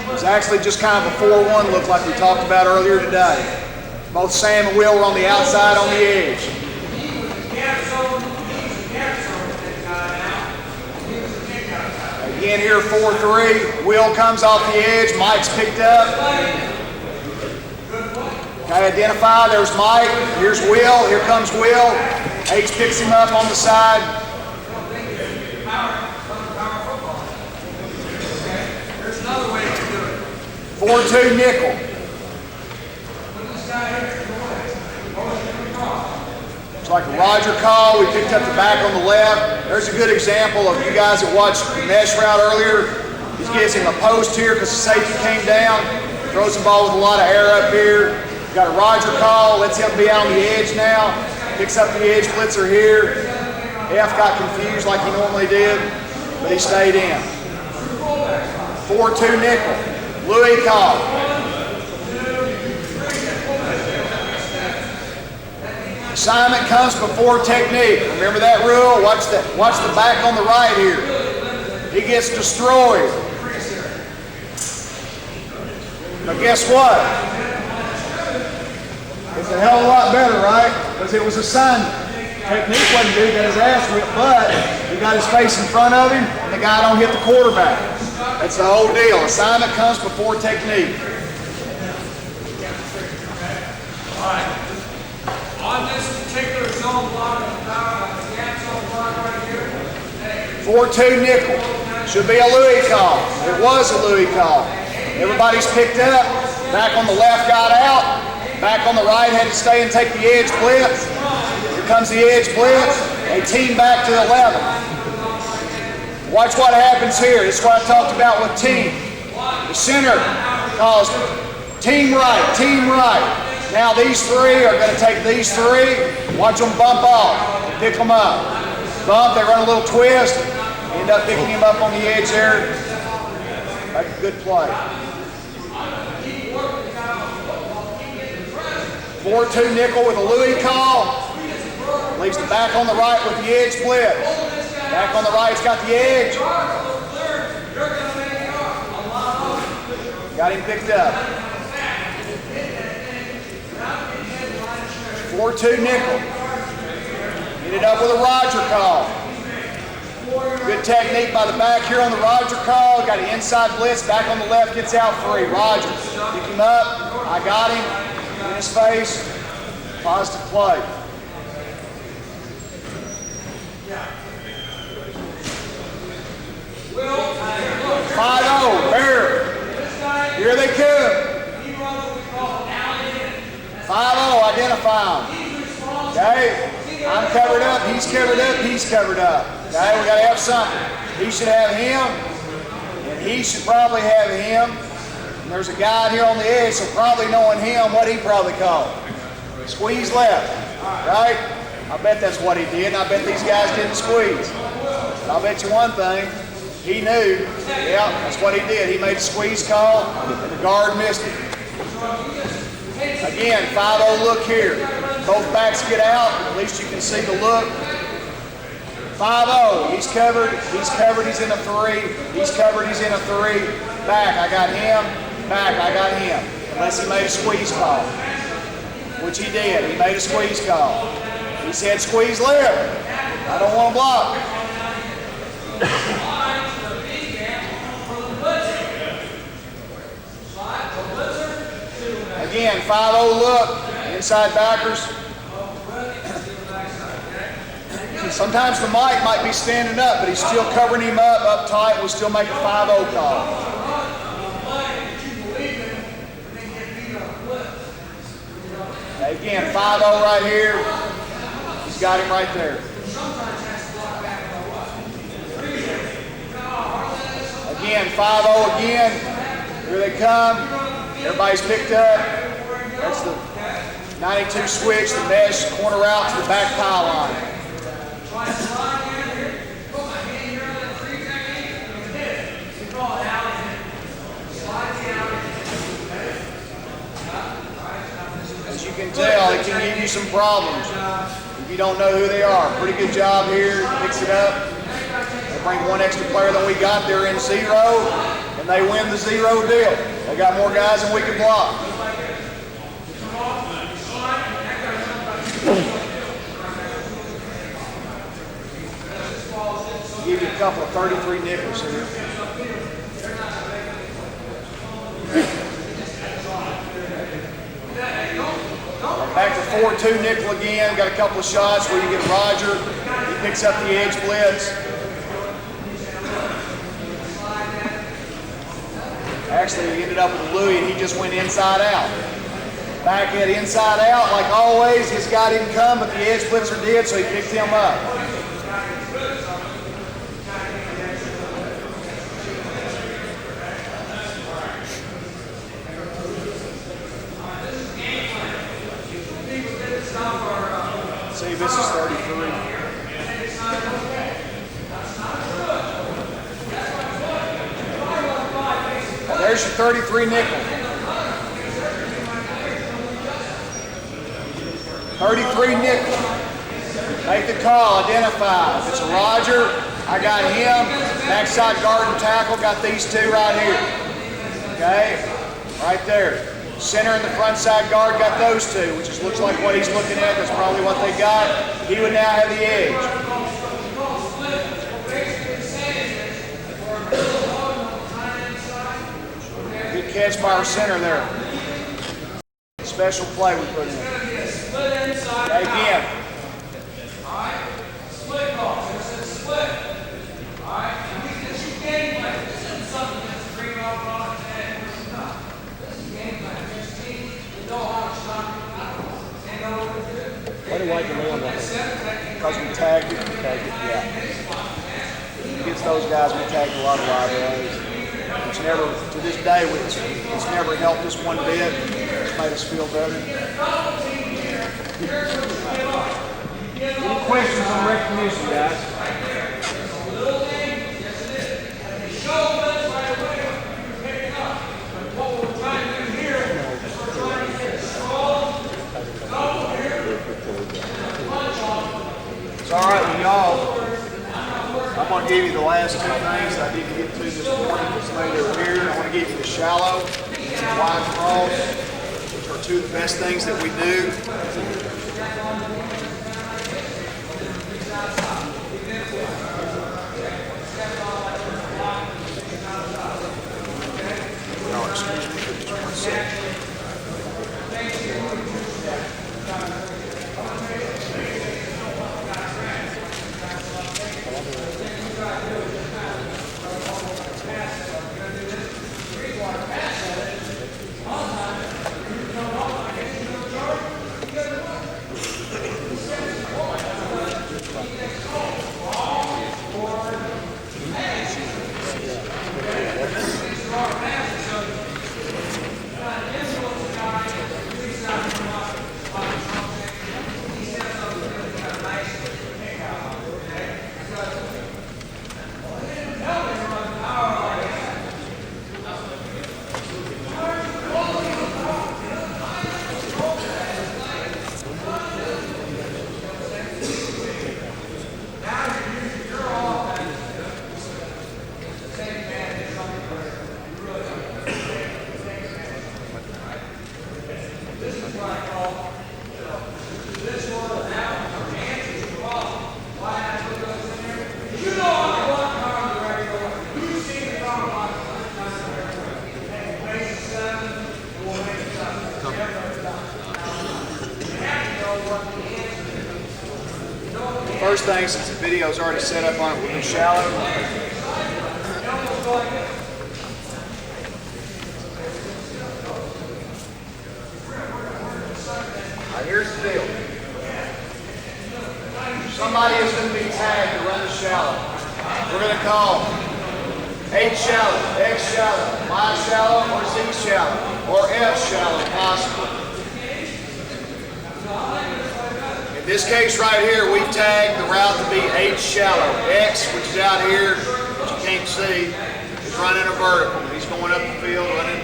It was actually just kind of a 4-1 look like we talked about earlier today. Both Sam and Will were on the outside on the edge. Again here, 4-3. Will comes off the edge. Mike's picked up. Okay, identify. There's Mike. Here's Will. Here comes Will. H picks him up on the side. There's another way to do it. 4-2 nickel. It's like a Roger call. We picked up the back on the left. There's a good example of you guys that watched the mesh route earlier. He gives him a post here because the safety came down. Throws the ball with a lot of air up here. Got a Roger call. Lets him be out on the edge now. Picks up the edge blitzer here. F got confused like he normally did, but he stayed in. 4-2 nickel. Louis call. Assignment comes before technique. Remember that rule? Watch the back on the right here. He gets destroyed. But guess what? It's a hell of a lot better, right? Because it was assignment. Technique wasn't good, got his ass whipped, but he got his face in front of him, and the guy don't hit the quarterback. That's the whole deal. Assignment comes before technique. All right. On this particular zone block, gap zone block right here. 4-2 nickel. Should be a Louis call. It was a Louis call. Everybody's picked up. Back on the left got out. Back on the right had to stay and take the edge blitz. Here comes the edge blitz. They team back to 11. Watch what happens here. This is what I talked about with team. The center calls team right, team right. Now these three are going to take these three, watch them bump off, pick them up. Bump, they run a little twist, end up picking him up on the edge there. Make a good play. 4-2 nickel with a Louis call. Leaves the back on the right with the edge blitz. Back on the right's got the edge. Got him picked up. 4-2 nickel. Ended up with a Roger call. Good technique by the back here on the Roger call. Got an inside blitz, back on the left, gets out free. Roger, pick him up. I got him in his face. Positive play. Five 5-0, Bear. Here they come. 5-0, identify him. Okay, I'm covered up, he's covered up, he's covered up. Okay, we got to have something. He should have him, and he should probably have him. And there's a guy here on the edge, so probably knowing him, what he probably called. Squeeze left, right? I bet that's what he did, and I bet these guys didn't squeeze. But I'll bet you one thing, he knew, yeah, that's what he did. He made a squeeze call, and the guard missed it. Again, 5-0 look here. Both backs get out, at least you can see the look. 5-0, he's covered, he's in a 3, he's covered, he's in a 3. Back, I got him, back, I got him. Unless he made a squeeze call, which he did, he made a squeeze call. He said squeeze left, I don't want to block. Again, 5-0 look, inside backers. Sometimes the Mike might be standing up, but he's still covering him up tight. We still make a 5-0 call. Again, 5-0 right here. He's got him right there. Again, 5-0 again. Here they come. Everybody's picked up. That's the 92 switch, the mesh corner out to the back pylon. As you can tell, it can give you some problems if you don't know who they are. Pretty good job here. Mix it up. They bring one extra player than we got. They're in 0, and they win the 0 deal. They got more guys than we can block. Give you a couple of 33 nickels here. Back to 4-2 nickel again. Got a couple of shots where you get Roger. He picks up the edge blitz. Actually, he ended up with Louis, and he just went inside out. Back at inside out, like always. His guy didn't come, but the edge blitzer did, so he picked him up. See, this is 33. There's your 33 nickel. 33 nickel. Make the call, identify. If it's a Roger, I got him. Backside guard and tackle, got these two right here. Okay, right there. Center and the front side guard got those two, which just looks like what he's looking at. That's probably what they got. He would now have the edge. Good catch by our center there. Special play we put in. Okay, again. Why do White delay on that? Because we tagged it. Yeah. Against those guys, we tagged a lot of liabilities. It's never, to this day, it's never helped us one bit. It's made us feel better. Any questions on recognition, guys? It's all right with y'all. I'm going to give you the last two things that I didn't get to this morning because they were here. I want to give you the shallow and wide cross, which are two of the best things that we do. say, since the video's already set up on it, we'll do shallow. Alright, here's the deal. Somebody is going to be tagged to run the shallow. We're going to call H shallow, X shallow, Y shallow, or Z shallow, or F shallow possibly. In this case right here, we've tagged the route to be H shallow. X, which is out here, which you can't see, is running a vertical. He's going up the field, running,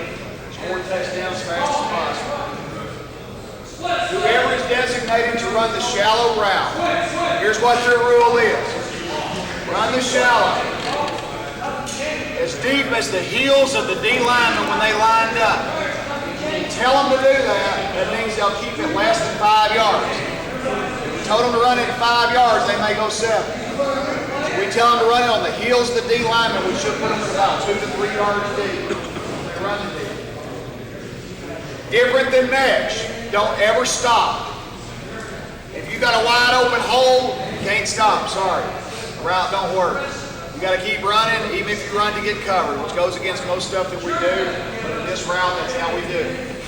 scoring touchdowns as fast as possible. Whoever is designated to run the shallow route, here's what their rule is. Run the shallow as deep as the heels of the D linemen when they lined up. If you tell them to do that, that means they'll keep it less than 5 yards. If we told them to run it 5 yards, they may go 7. If we tell them to run it on the heels of the D linemen, we should put them at about 2 to 3 yards deep. Run it deep. Different than mesh. Don't ever stop. If you got a wide open hole, you can't stop. Sorry. The route don't work. You got to keep running, even if you run to get covered, which goes against most stuff that we do. But in this route, that's how we do it.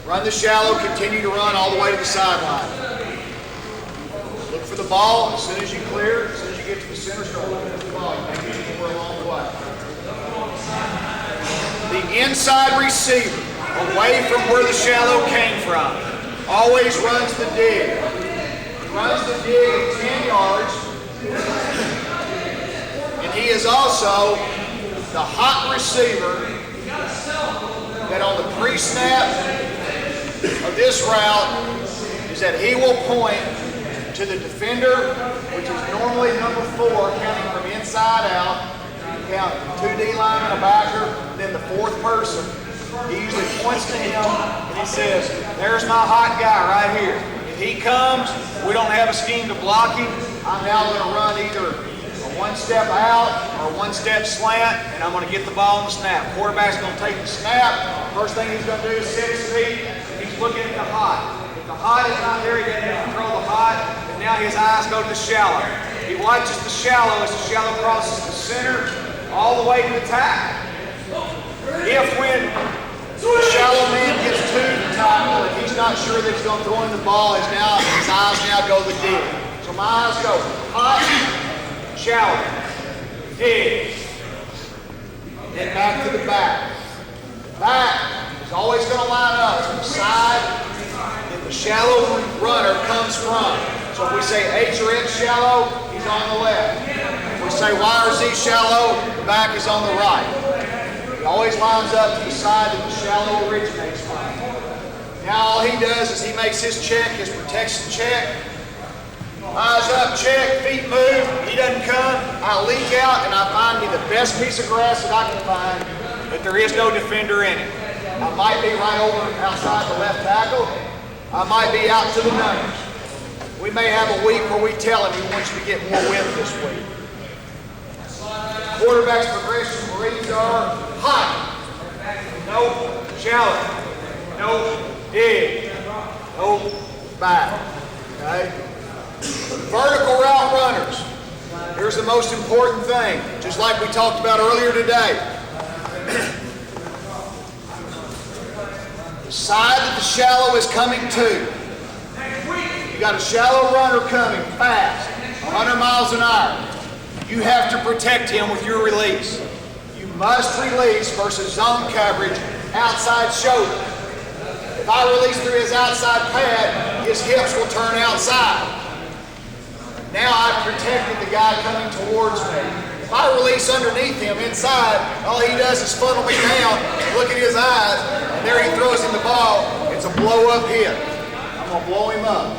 Run the shallow, continue to run all the way to the sideline. Look for the ball. As soon as you clear, as soon as you get to the center, start looking at the ball. You make it anywhere along the way. The inside receiver, away from where the shallow came from, always runs the dig. Runs the dig at 10 yards. And he is also the hot receiver that on the pre-snap of this route is that he will point to the defender, which is normally number 4, counting from inside out. Count 2 D linemen, a backer, and then the 4th person. He usually points to him and he says, there's my hot guy right here. If he comes, we don't have a scheme to block him. I'm now going to run either a 1-step out or a 1-step slant, and I'm going to get the ball on the snap. Quarterback's going to take the snap. First thing he's going to do is set his feet. He's looking at the hot. If the hot is not there, he doesn't have to throw the hot, and now his eyes go to the shallow. He watches the shallow as the shallow crosses the center all the way to the tackle. If when the shallow man gets to the tackle and he's not sure that he's going to throw in the ball, his eyes now go to the dig. So my eyes go hot, shallow, dig, then back to the back. Back is always going to line up to the side that the shallow runner comes from. So if we say H or X shallow, he's on the left. If we say Y or Z shallow, the back is on the right. He always lines up to the side that the shallow originates from. Now all he does is he makes his check, his protection check. Eyes up, check, feet move. He doesn't come. I leak out and I find me the best piece of grass that I can find, but there is no defender in it. I might be right over outside the left tackle. I might be out to the numbers. We may have a week where we tell him he wants you to get more width this week. Quarterback's progression reads are hot, no shallow, no dig, no back. Okay? Vertical route runners. Here's the most important thing, just like we talked about earlier today. The side that the shallow is coming to. You got a shallow runner coming fast, 100 miles an hour. You have to protect him with your release. You must release versus zone coverage, outside shoulder. If I release through his outside pad, his hips will turn outside. Now I've protected the guy coming towards me. If I release underneath him inside, all he does is funnel me down, look at his eyes, and there he throws in the ball. It's a blow-up hit. I'm going to blow him up.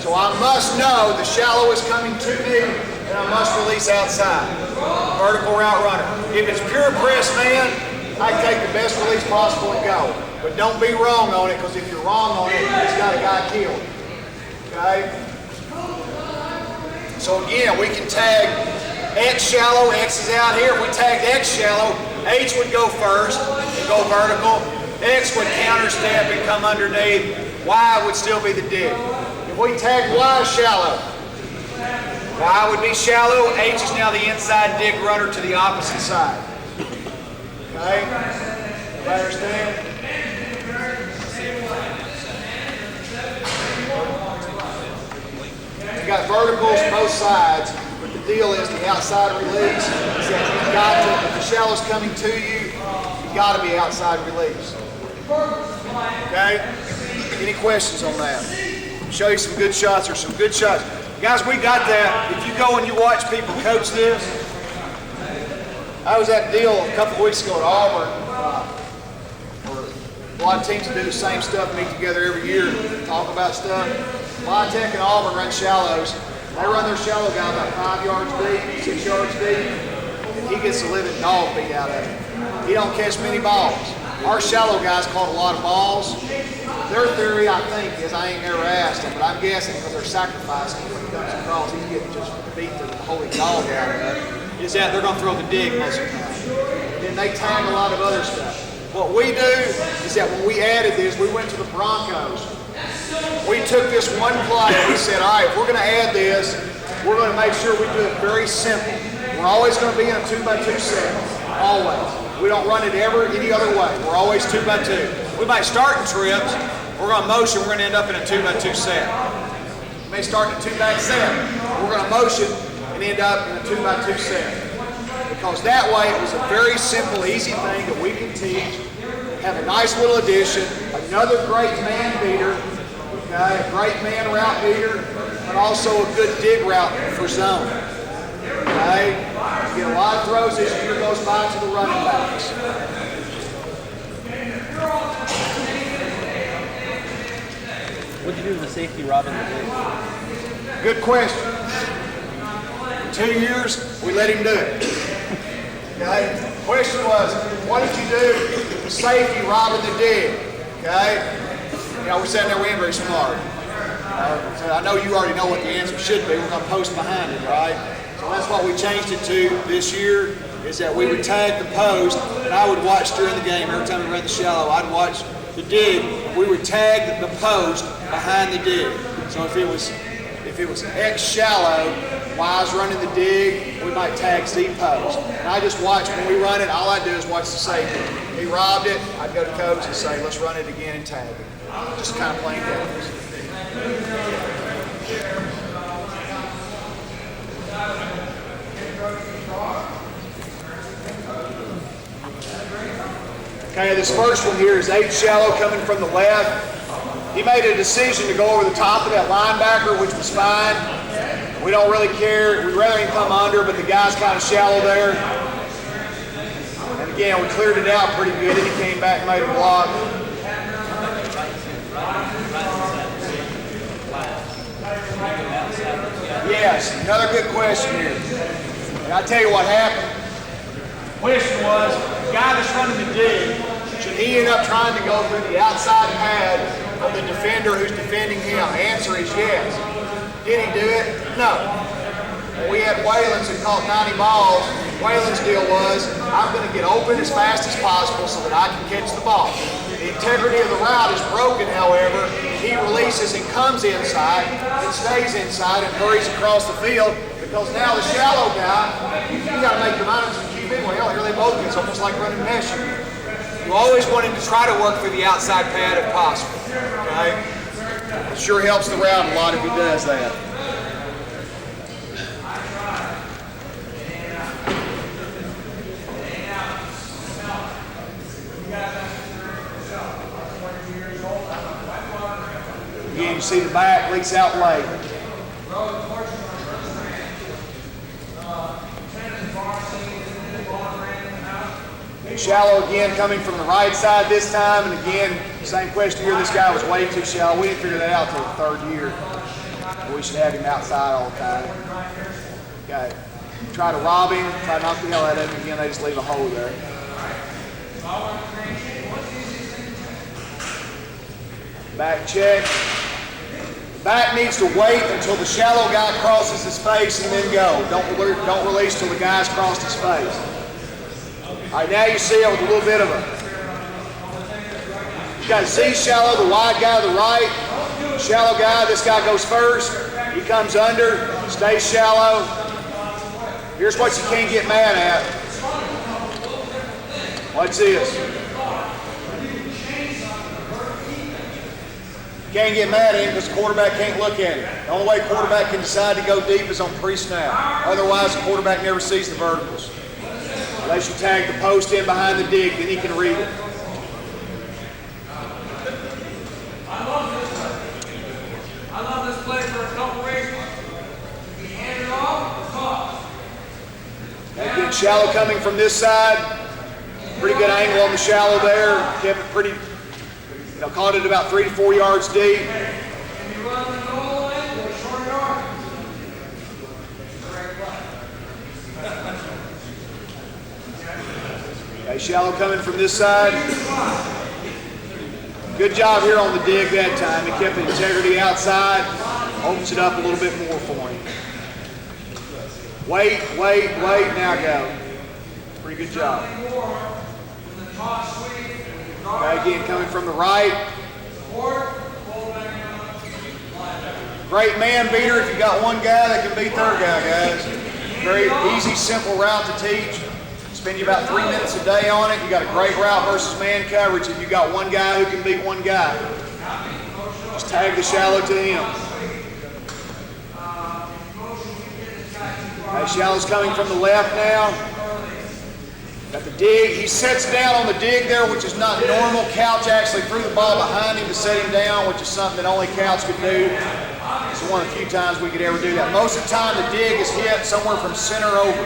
So I must know the shallow is coming to me, and I must release outside. Vertical route runner. If it's pure press man, I take the best release possible and go. But don't be wrong on it, because if you're wrong on it, it's got a guy killed. Okay? So again, we can tag X shallow, X is out here. If we tagged X shallow, H would go first and go vertical. X would counter step and come underneath. Y would still be the dig. If we tag Y shallow, Y would be shallow. H is now the inside dig runner to the opposite side. Okay? Everybody understand? You got verticals both sides, but the deal is the outside release is that you've got to, if the shallow's coming to you, you've got to be outside release. Okay? Any questions on that? Show you some good shots or some good shots. Guys, we got that. If you go and you watch people coach this, I was at a deal a couple weeks ago at Auburn, where a lot of teams do the same stuff, meet together every year and talk about stuff. Tech and Auburn run shallows. They run their shallow guy about 5 yards deep, 6 yards deep, and he gets a living dog beat out of him. He don't catch many balls. Our shallow guys caught a lot of balls. Their theory, I think, is, I ain't never asked them, but I'm guessing because they're sacrificing when he comes across, he's getting just beat the holy dog out of it, is that they're going to throw the dig most of the time. Then they tag a lot of other stuff. What we do is that when we added this, we went to the Broncos. We took this one play and we said, all right, if we're going to add this, we're going to make sure we do it very simple. We're always going to be in a 2x2 set. Always. We don't run it ever any other way. We're always 2x2. We might start in trips. We're going to motion. We're going to end up in a 2x2 set. We may start in a 2-back set. We're going to motion and end up in a 2x2 set. Because that way it was a very simple, easy thing that we can teach. Have a nice little addition. Another great man beater. Okay, a great man route beater, but also a good dig route for zone. Okay, you get a lot of throws as the year goes by to the running backs. What'd you do to the safety robbing the dig? Good question. 2 years, we let him do it. Okay, the question was, what did you do to the safety robbing the dig? Okay. You know, we're sitting there, we ain't very smart. So I know you already know what the answer should be. We're going to post behind it, right? So that's what we changed it to this year, is that we would tag the post, and I would watch during the game. Every time we ran the shallow, I'd watch the dig. We would tag the post behind the dig. So if it was X shallow, Y's running the dig, we might tag Z post. And I just watch, when we run it, all I do is watch the safety. He robbed it, I'd go to coach and say, let's run it again and tag it. Just kind of playing games. Okay, this first one here is H shallow coming from the left. He made a decision to go over the top of that linebacker, which was fine. We don't really care. We'd rather him come under, but the guy's kind of shallow there. And again, we cleared it out pretty good, and he came back and made a block. Yes, another good question here. And I'll tell you what happened. The question was, the guy that's running the dig, should he end up trying to go through the outside pad of the defender who's defending him? The answer is yes. Did he do it? No. When we had Wayland's who caught 90 balls, Wayland's deal was, I'm going to get open as fast as possible so that I can catch the ball. The integrity of the route is broken, however. He releases and comes inside and stays inside and hurries across the field, because now the shallow guy, you got to make your mind some QB. Well, here they both get. It's almost like running mesh. You always want him to try to work through the outside pad if possible. Okay? It sure helps the route a lot if he does that. Again, you see the back leaks out late. And shallow again, coming from the right side this time. And again, same question here. This guy was way too shallow. We didn't figure that out until the third year. We should have him outside all the time. Okay. Try to rob him, try to knock the hell out of him. Again, they just leave a hole there. Back check. Back needs to wait until the shallow guy crosses his face and then go. Don't release till the guy's crossed his face. All right, now you see it with a little bit of a... You got Z shallow, the wide guy to the right. Shallow guy, this guy goes first. He comes under, Stay shallow. Here's what you can't get mad at. Watch this. You can't get mad at him because the quarterback can't look at him. The only way a quarterback can decide to go deep is on pre-snap. Otherwise, the quarterback never sees the verticals. Unless you tag the post in behind the dig, then he can read it. I love this play for a couple reasons. You can hand it off or toss. Again, shallow coming from this side. Pretty good angle on the shallow there. Kept it pretty, caught it about 3 to 4 yards deep. And you run the goal line with a short yard. Okay, shallow coming from this side. Good job here on the dig that time. He kept the integrity outside. Opens it up a little bit more for him. Wait, now go. Pretty good job. Okay, again, coming from the right. Great man beater if you got one guy that can beat their guy, guys. Very easy, simple route to teach. Spend you about 3 minutes a day on it. You got a great route versus man coverage if you got one guy who can beat one guy. Just tag the shallow to him. Okay, shallow's coming from the left now. Got the dig. He sets down on the dig there, which is not normal. Couch actually threw the ball behind him to set him down, which is something that only Couch could do. It's one of the few times we could ever do that. Most of the time, the dig is hit somewhere from center over.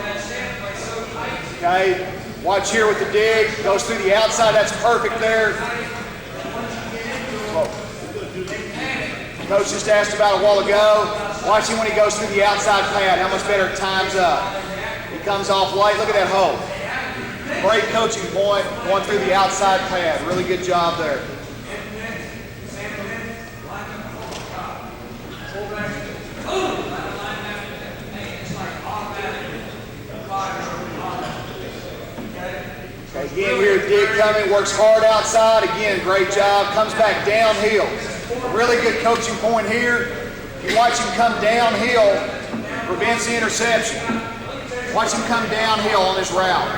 Okay, watch here with the dig. Goes through the outside. That's perfect there. Whoa. Coach just asked about a while ago. Watch him when he goes through the outside pad. How much better it times up. He comes off light. Look at that hole. Great coaching point going through the outside pad. Really good job there. Okay, again here, dig coming, works hard outside. Again, great job. Comes back downhill. A really good coaching point here. If you watch him come downhill, prevents the interception. Watch him come downhill on this route.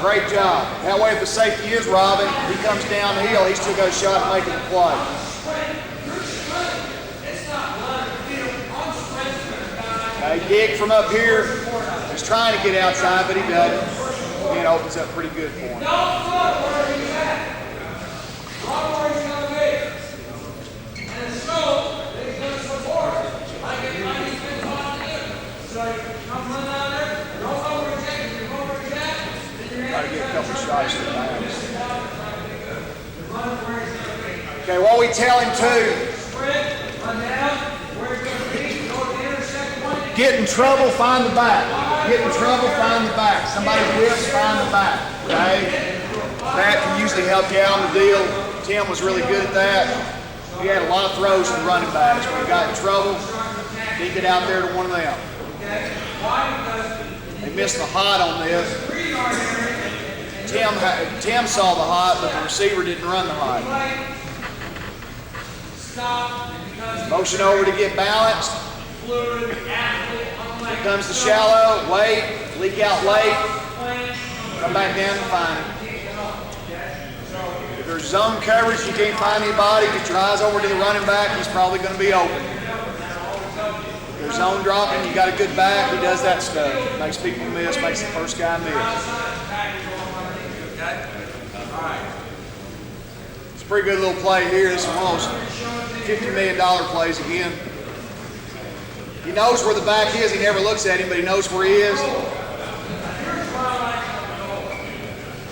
Great job. That way if the safety is robbing, he comes downhill, he's still got a shot at making the play. Okay, dig from up here. He's trying to get outside, but he doesn't. Again, opens up pretty good for him. Try to get a couple shots to the bounce. Okay, what we tell him to, get in trouble, find the back. Get in trouble, find the back. Somebody whips, find the back. Okay? That can usually help you out on the deal. Tim was really good at that. He had a lot of throws to the running backs. When he got in trouble, he get out there to one of them. They missed the hot on this. Tim saw the hot, but the receiver didn't run the hot. Motion over to get balanced. Here comes the shallow. Wait. Leak out late. Come back down and find him. If there's zone coverage, you can't find anybody. Get your eyes over to the running back. He's probably going to be open. If there's zone dropping, you got a good back. He does that stuff. Makes people miss. Makes the first guy miss. It's a pretty good little play here. This is one of those $50 million plays again. He knows where the back is. He never looks at him, but he knows where he is.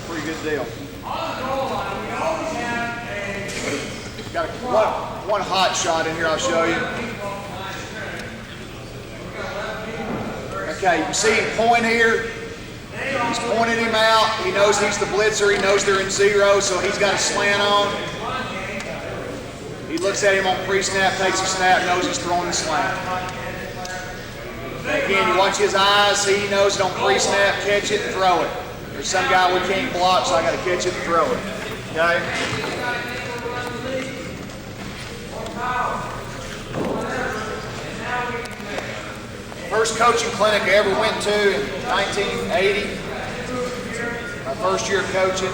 Pretty good deal. Got one hot shot in here I'll show you. Okay, you can see him point here. He's pointing him out. He knows he's the blitzer. He knows they're in zero, so he's got a slant on. He looks at him on pre-snap, takes a snap, knows he's throwing the slant. Again, you watch his eyes, see he knows it on pre-snap, catch it and throw it. There's some guy we can't block, so I got to catch it and throw it. Okay? First coaching clinic I ever went to in 1980. My first year coaching.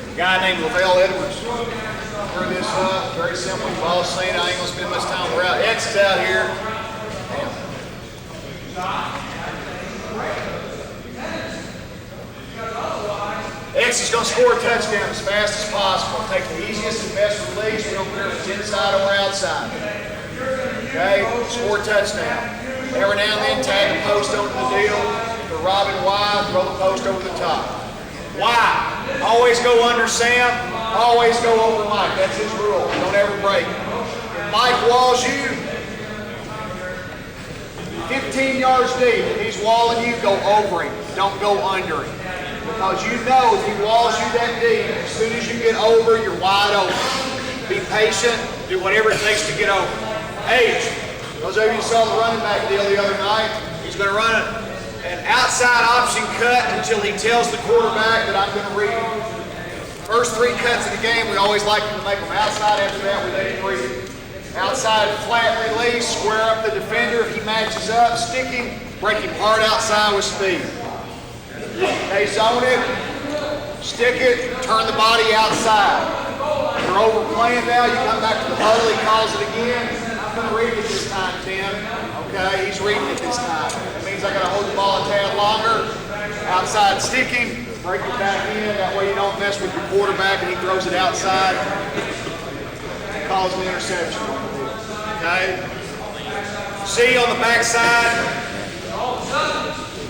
A guy named Lavelle Edwards. Threw this up, very simple. You've all seen it. I ain't gonna spend much time around. X is out here. X is going to score a touchdown as fast as possible. Take the easiest and best release. We don't care if it's inside or outside. Okay? Score a touchdown. Every now and then, tag the post over the deal. If they're robbing Y, throw the post over the top. Y. Always go under Sam. Always go over Mike. That's his rule. Don't ever break it. If Mike walls you 15 yards deep, if he's walling you, go over him. Don't go under him. Because you know if he walls you that deep, as soon as you get over, you're wide open. Be patient, do whatever it takes to get over. H, those of you who saw the running back deal the other night, he's going to run an outside option cut until he tells the quarterback that I'm going to read him. First 3 cuts of the game, we always like him to make them outside. After that, we let him read it. Outside flat release, square up the defender. If he matches up, stick him, break him hard outside with speed. Okay, zone it, stick it, turn the body outside. If you're overplaying now, you come back to the huddle, he calls it again. I'm going to read it this time, Tim. Okay, he's reading it this time. That means I got to hold the ball a tad longer. Outside stick him, break it back in. That way you don't mess with your quarterback and he throws it outside. He calls an interception. Okay? C on the backside.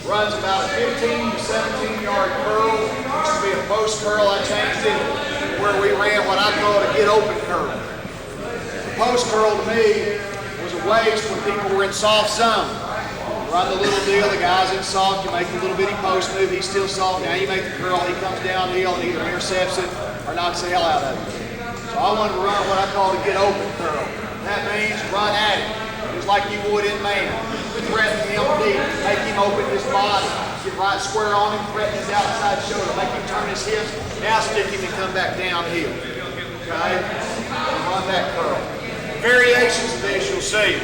Runs about a 15 to 17 yard curl. Used to be a post curl. I changed it where we ran what I call a get open curl. The post curl to me was a waste when people were in soft zone. Run the little deal, the guy's in soft, you make the little bitty post move, he's still soft. Now you make the curl, he comes downhill and either intercepts it or knocks the hell out of it. So I wanted to run what I call a get open curl. That means run at it, just like you would in man. Threaten him deep, make him open his body, get right square on him, threaten his outside shoulder, make him turn his hips, now stick him and come back downhill. Okay? Run that curl. Variations of this you'll see.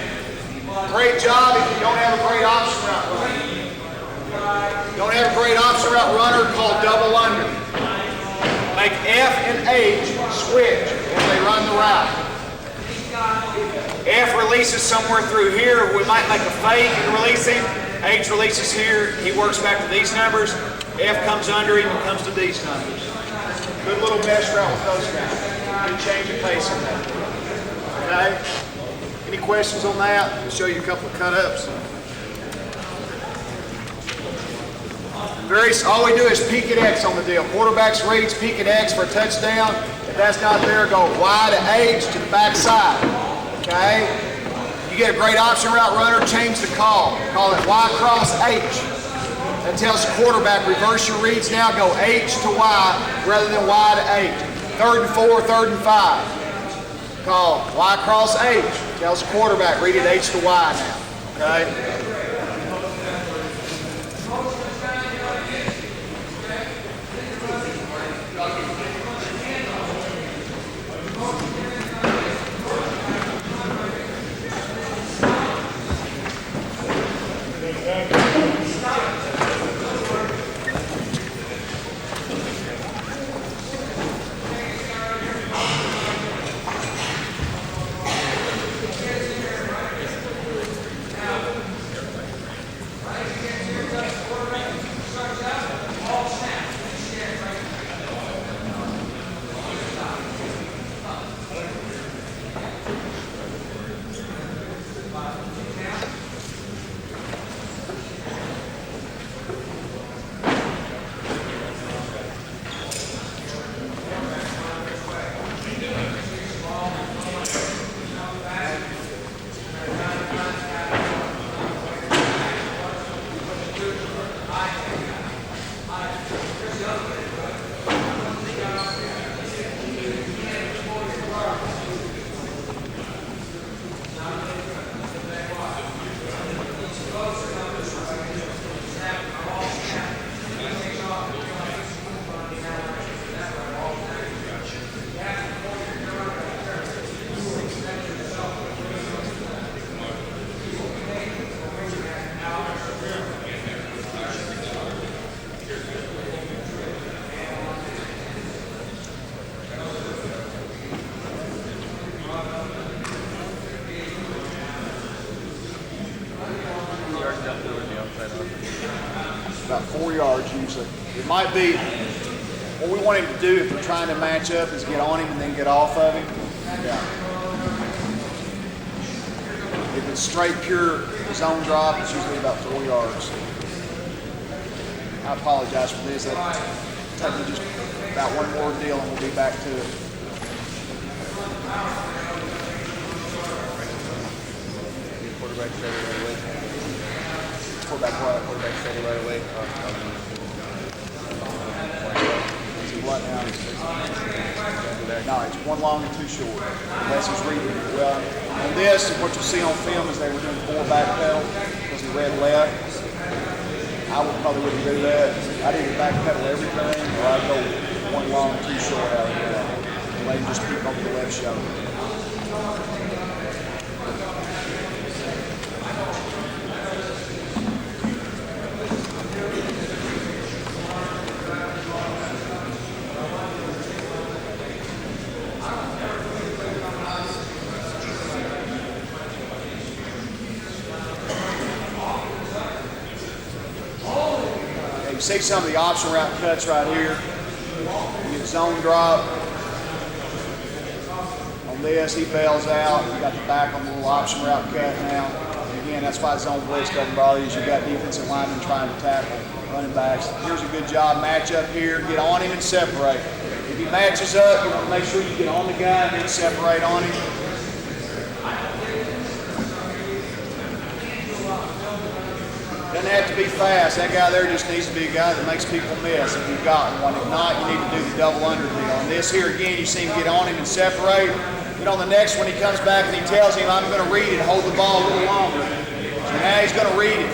Great job if you don't have a great option route runner. Don't have a great option route runner called double under. Make F and H switch as they run the route. F releases somewhere through here. We might make a fake and release him. H releases here. He works back to these numbers. F comes under him and comes to these numbers. Good little mesh route with those guys. Good change of pace in that. Okay? Any questions on that? I'll show you a couple of cut-ups. All we do is peek at X on the deal. Quarterbacks reads, peek at X for a touchdown. If that's not there, go Y to H to the backside. Okay? You get a great option route runner, change the call. Call it Y cross H. That tells the quarterback, reverse your reads now, go H to Y rather than Y to H. 3rd and 4, 3rd and 5. Call Y cross H. Tells the quarterback, read it H to Y now. Okay? yards usually. It might be, what we want him to do if we're trying to match up is get on him and then get off of him. Yeah. If it's straight pure zone drop, it's usually about 4 yards. I apologize for this. That'll take me just about one more deal and we'll be back to it. Quarterback steady right away. Quarterback what? Quarterback steady right away. See what now? No, it's one long and two short. Unless he's reading it. Well, on this, what you'll see on film is they were doing 4 back pedal because he read left. I probably wouldn't do that. I'd either back pedal everything or I'd go one long and two short out of that. And let him just keep over the left shoulder. You see some of the option route cuts right here. You get zone drop. On this, he bails out. You got the back on the little option route cut now. And again, that's why zone blitz doesn't bother you. You've got defensive linemen trying to tackle running backs. Here's a good job. Match up here. Get on him and separate. If he matches up, you want to make sure you get on the guy and then separate on him. Doesn't have to be fast. That guy there just needs to be a guy that makes people miss if you've got one. If not, you need to do the double under deal. And this here again, you see him get on him and separate. Then on the next one, he comes back and he tells him, I'm going to read it, hold the ball a little longer. So now he's going to read it.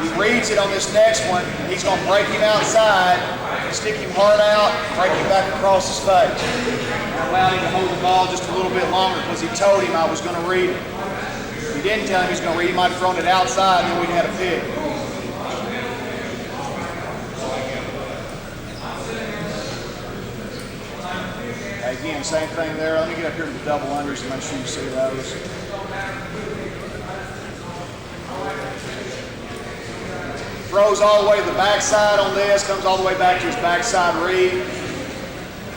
He reads it on this next one, and he's going to break him outside, stick him hard out, break him back across his face. And allow him to hold the ball just a little bit longer because he told him I was going to read it. If he didn't tell him he was going to read, he might have thrown it outside and then we'd have had a pick. Again, same thing there. Let me get up here to the double unders and make sure you see those. Throws all the way to the backside on this, comes all the way back to his backside read.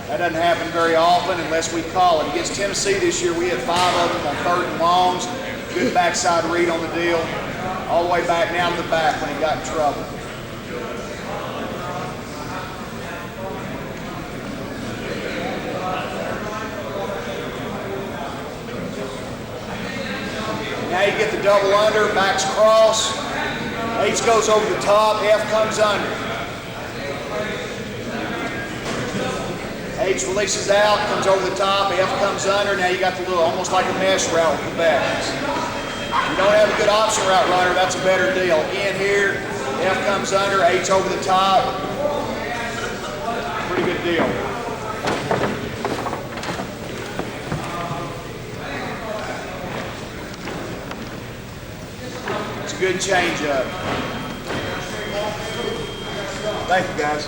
That doesn't happen very often unless we call it. Against Tennessee this year, we had 5 of them on 3rd and longs. Good backside read on the deal. All the way back down to the back when he got in trouble. Now you get the double under, backs cross. H goes over the top, F comes under. H releases out, comes over the top, F comes under. Now you got the little, almost like a mesh route with the backs. If you don't have a good option route runner, that's a better deal. Again here, F comes under, H over the top. Pretty good deal. It's a good change up. Thank you, guys.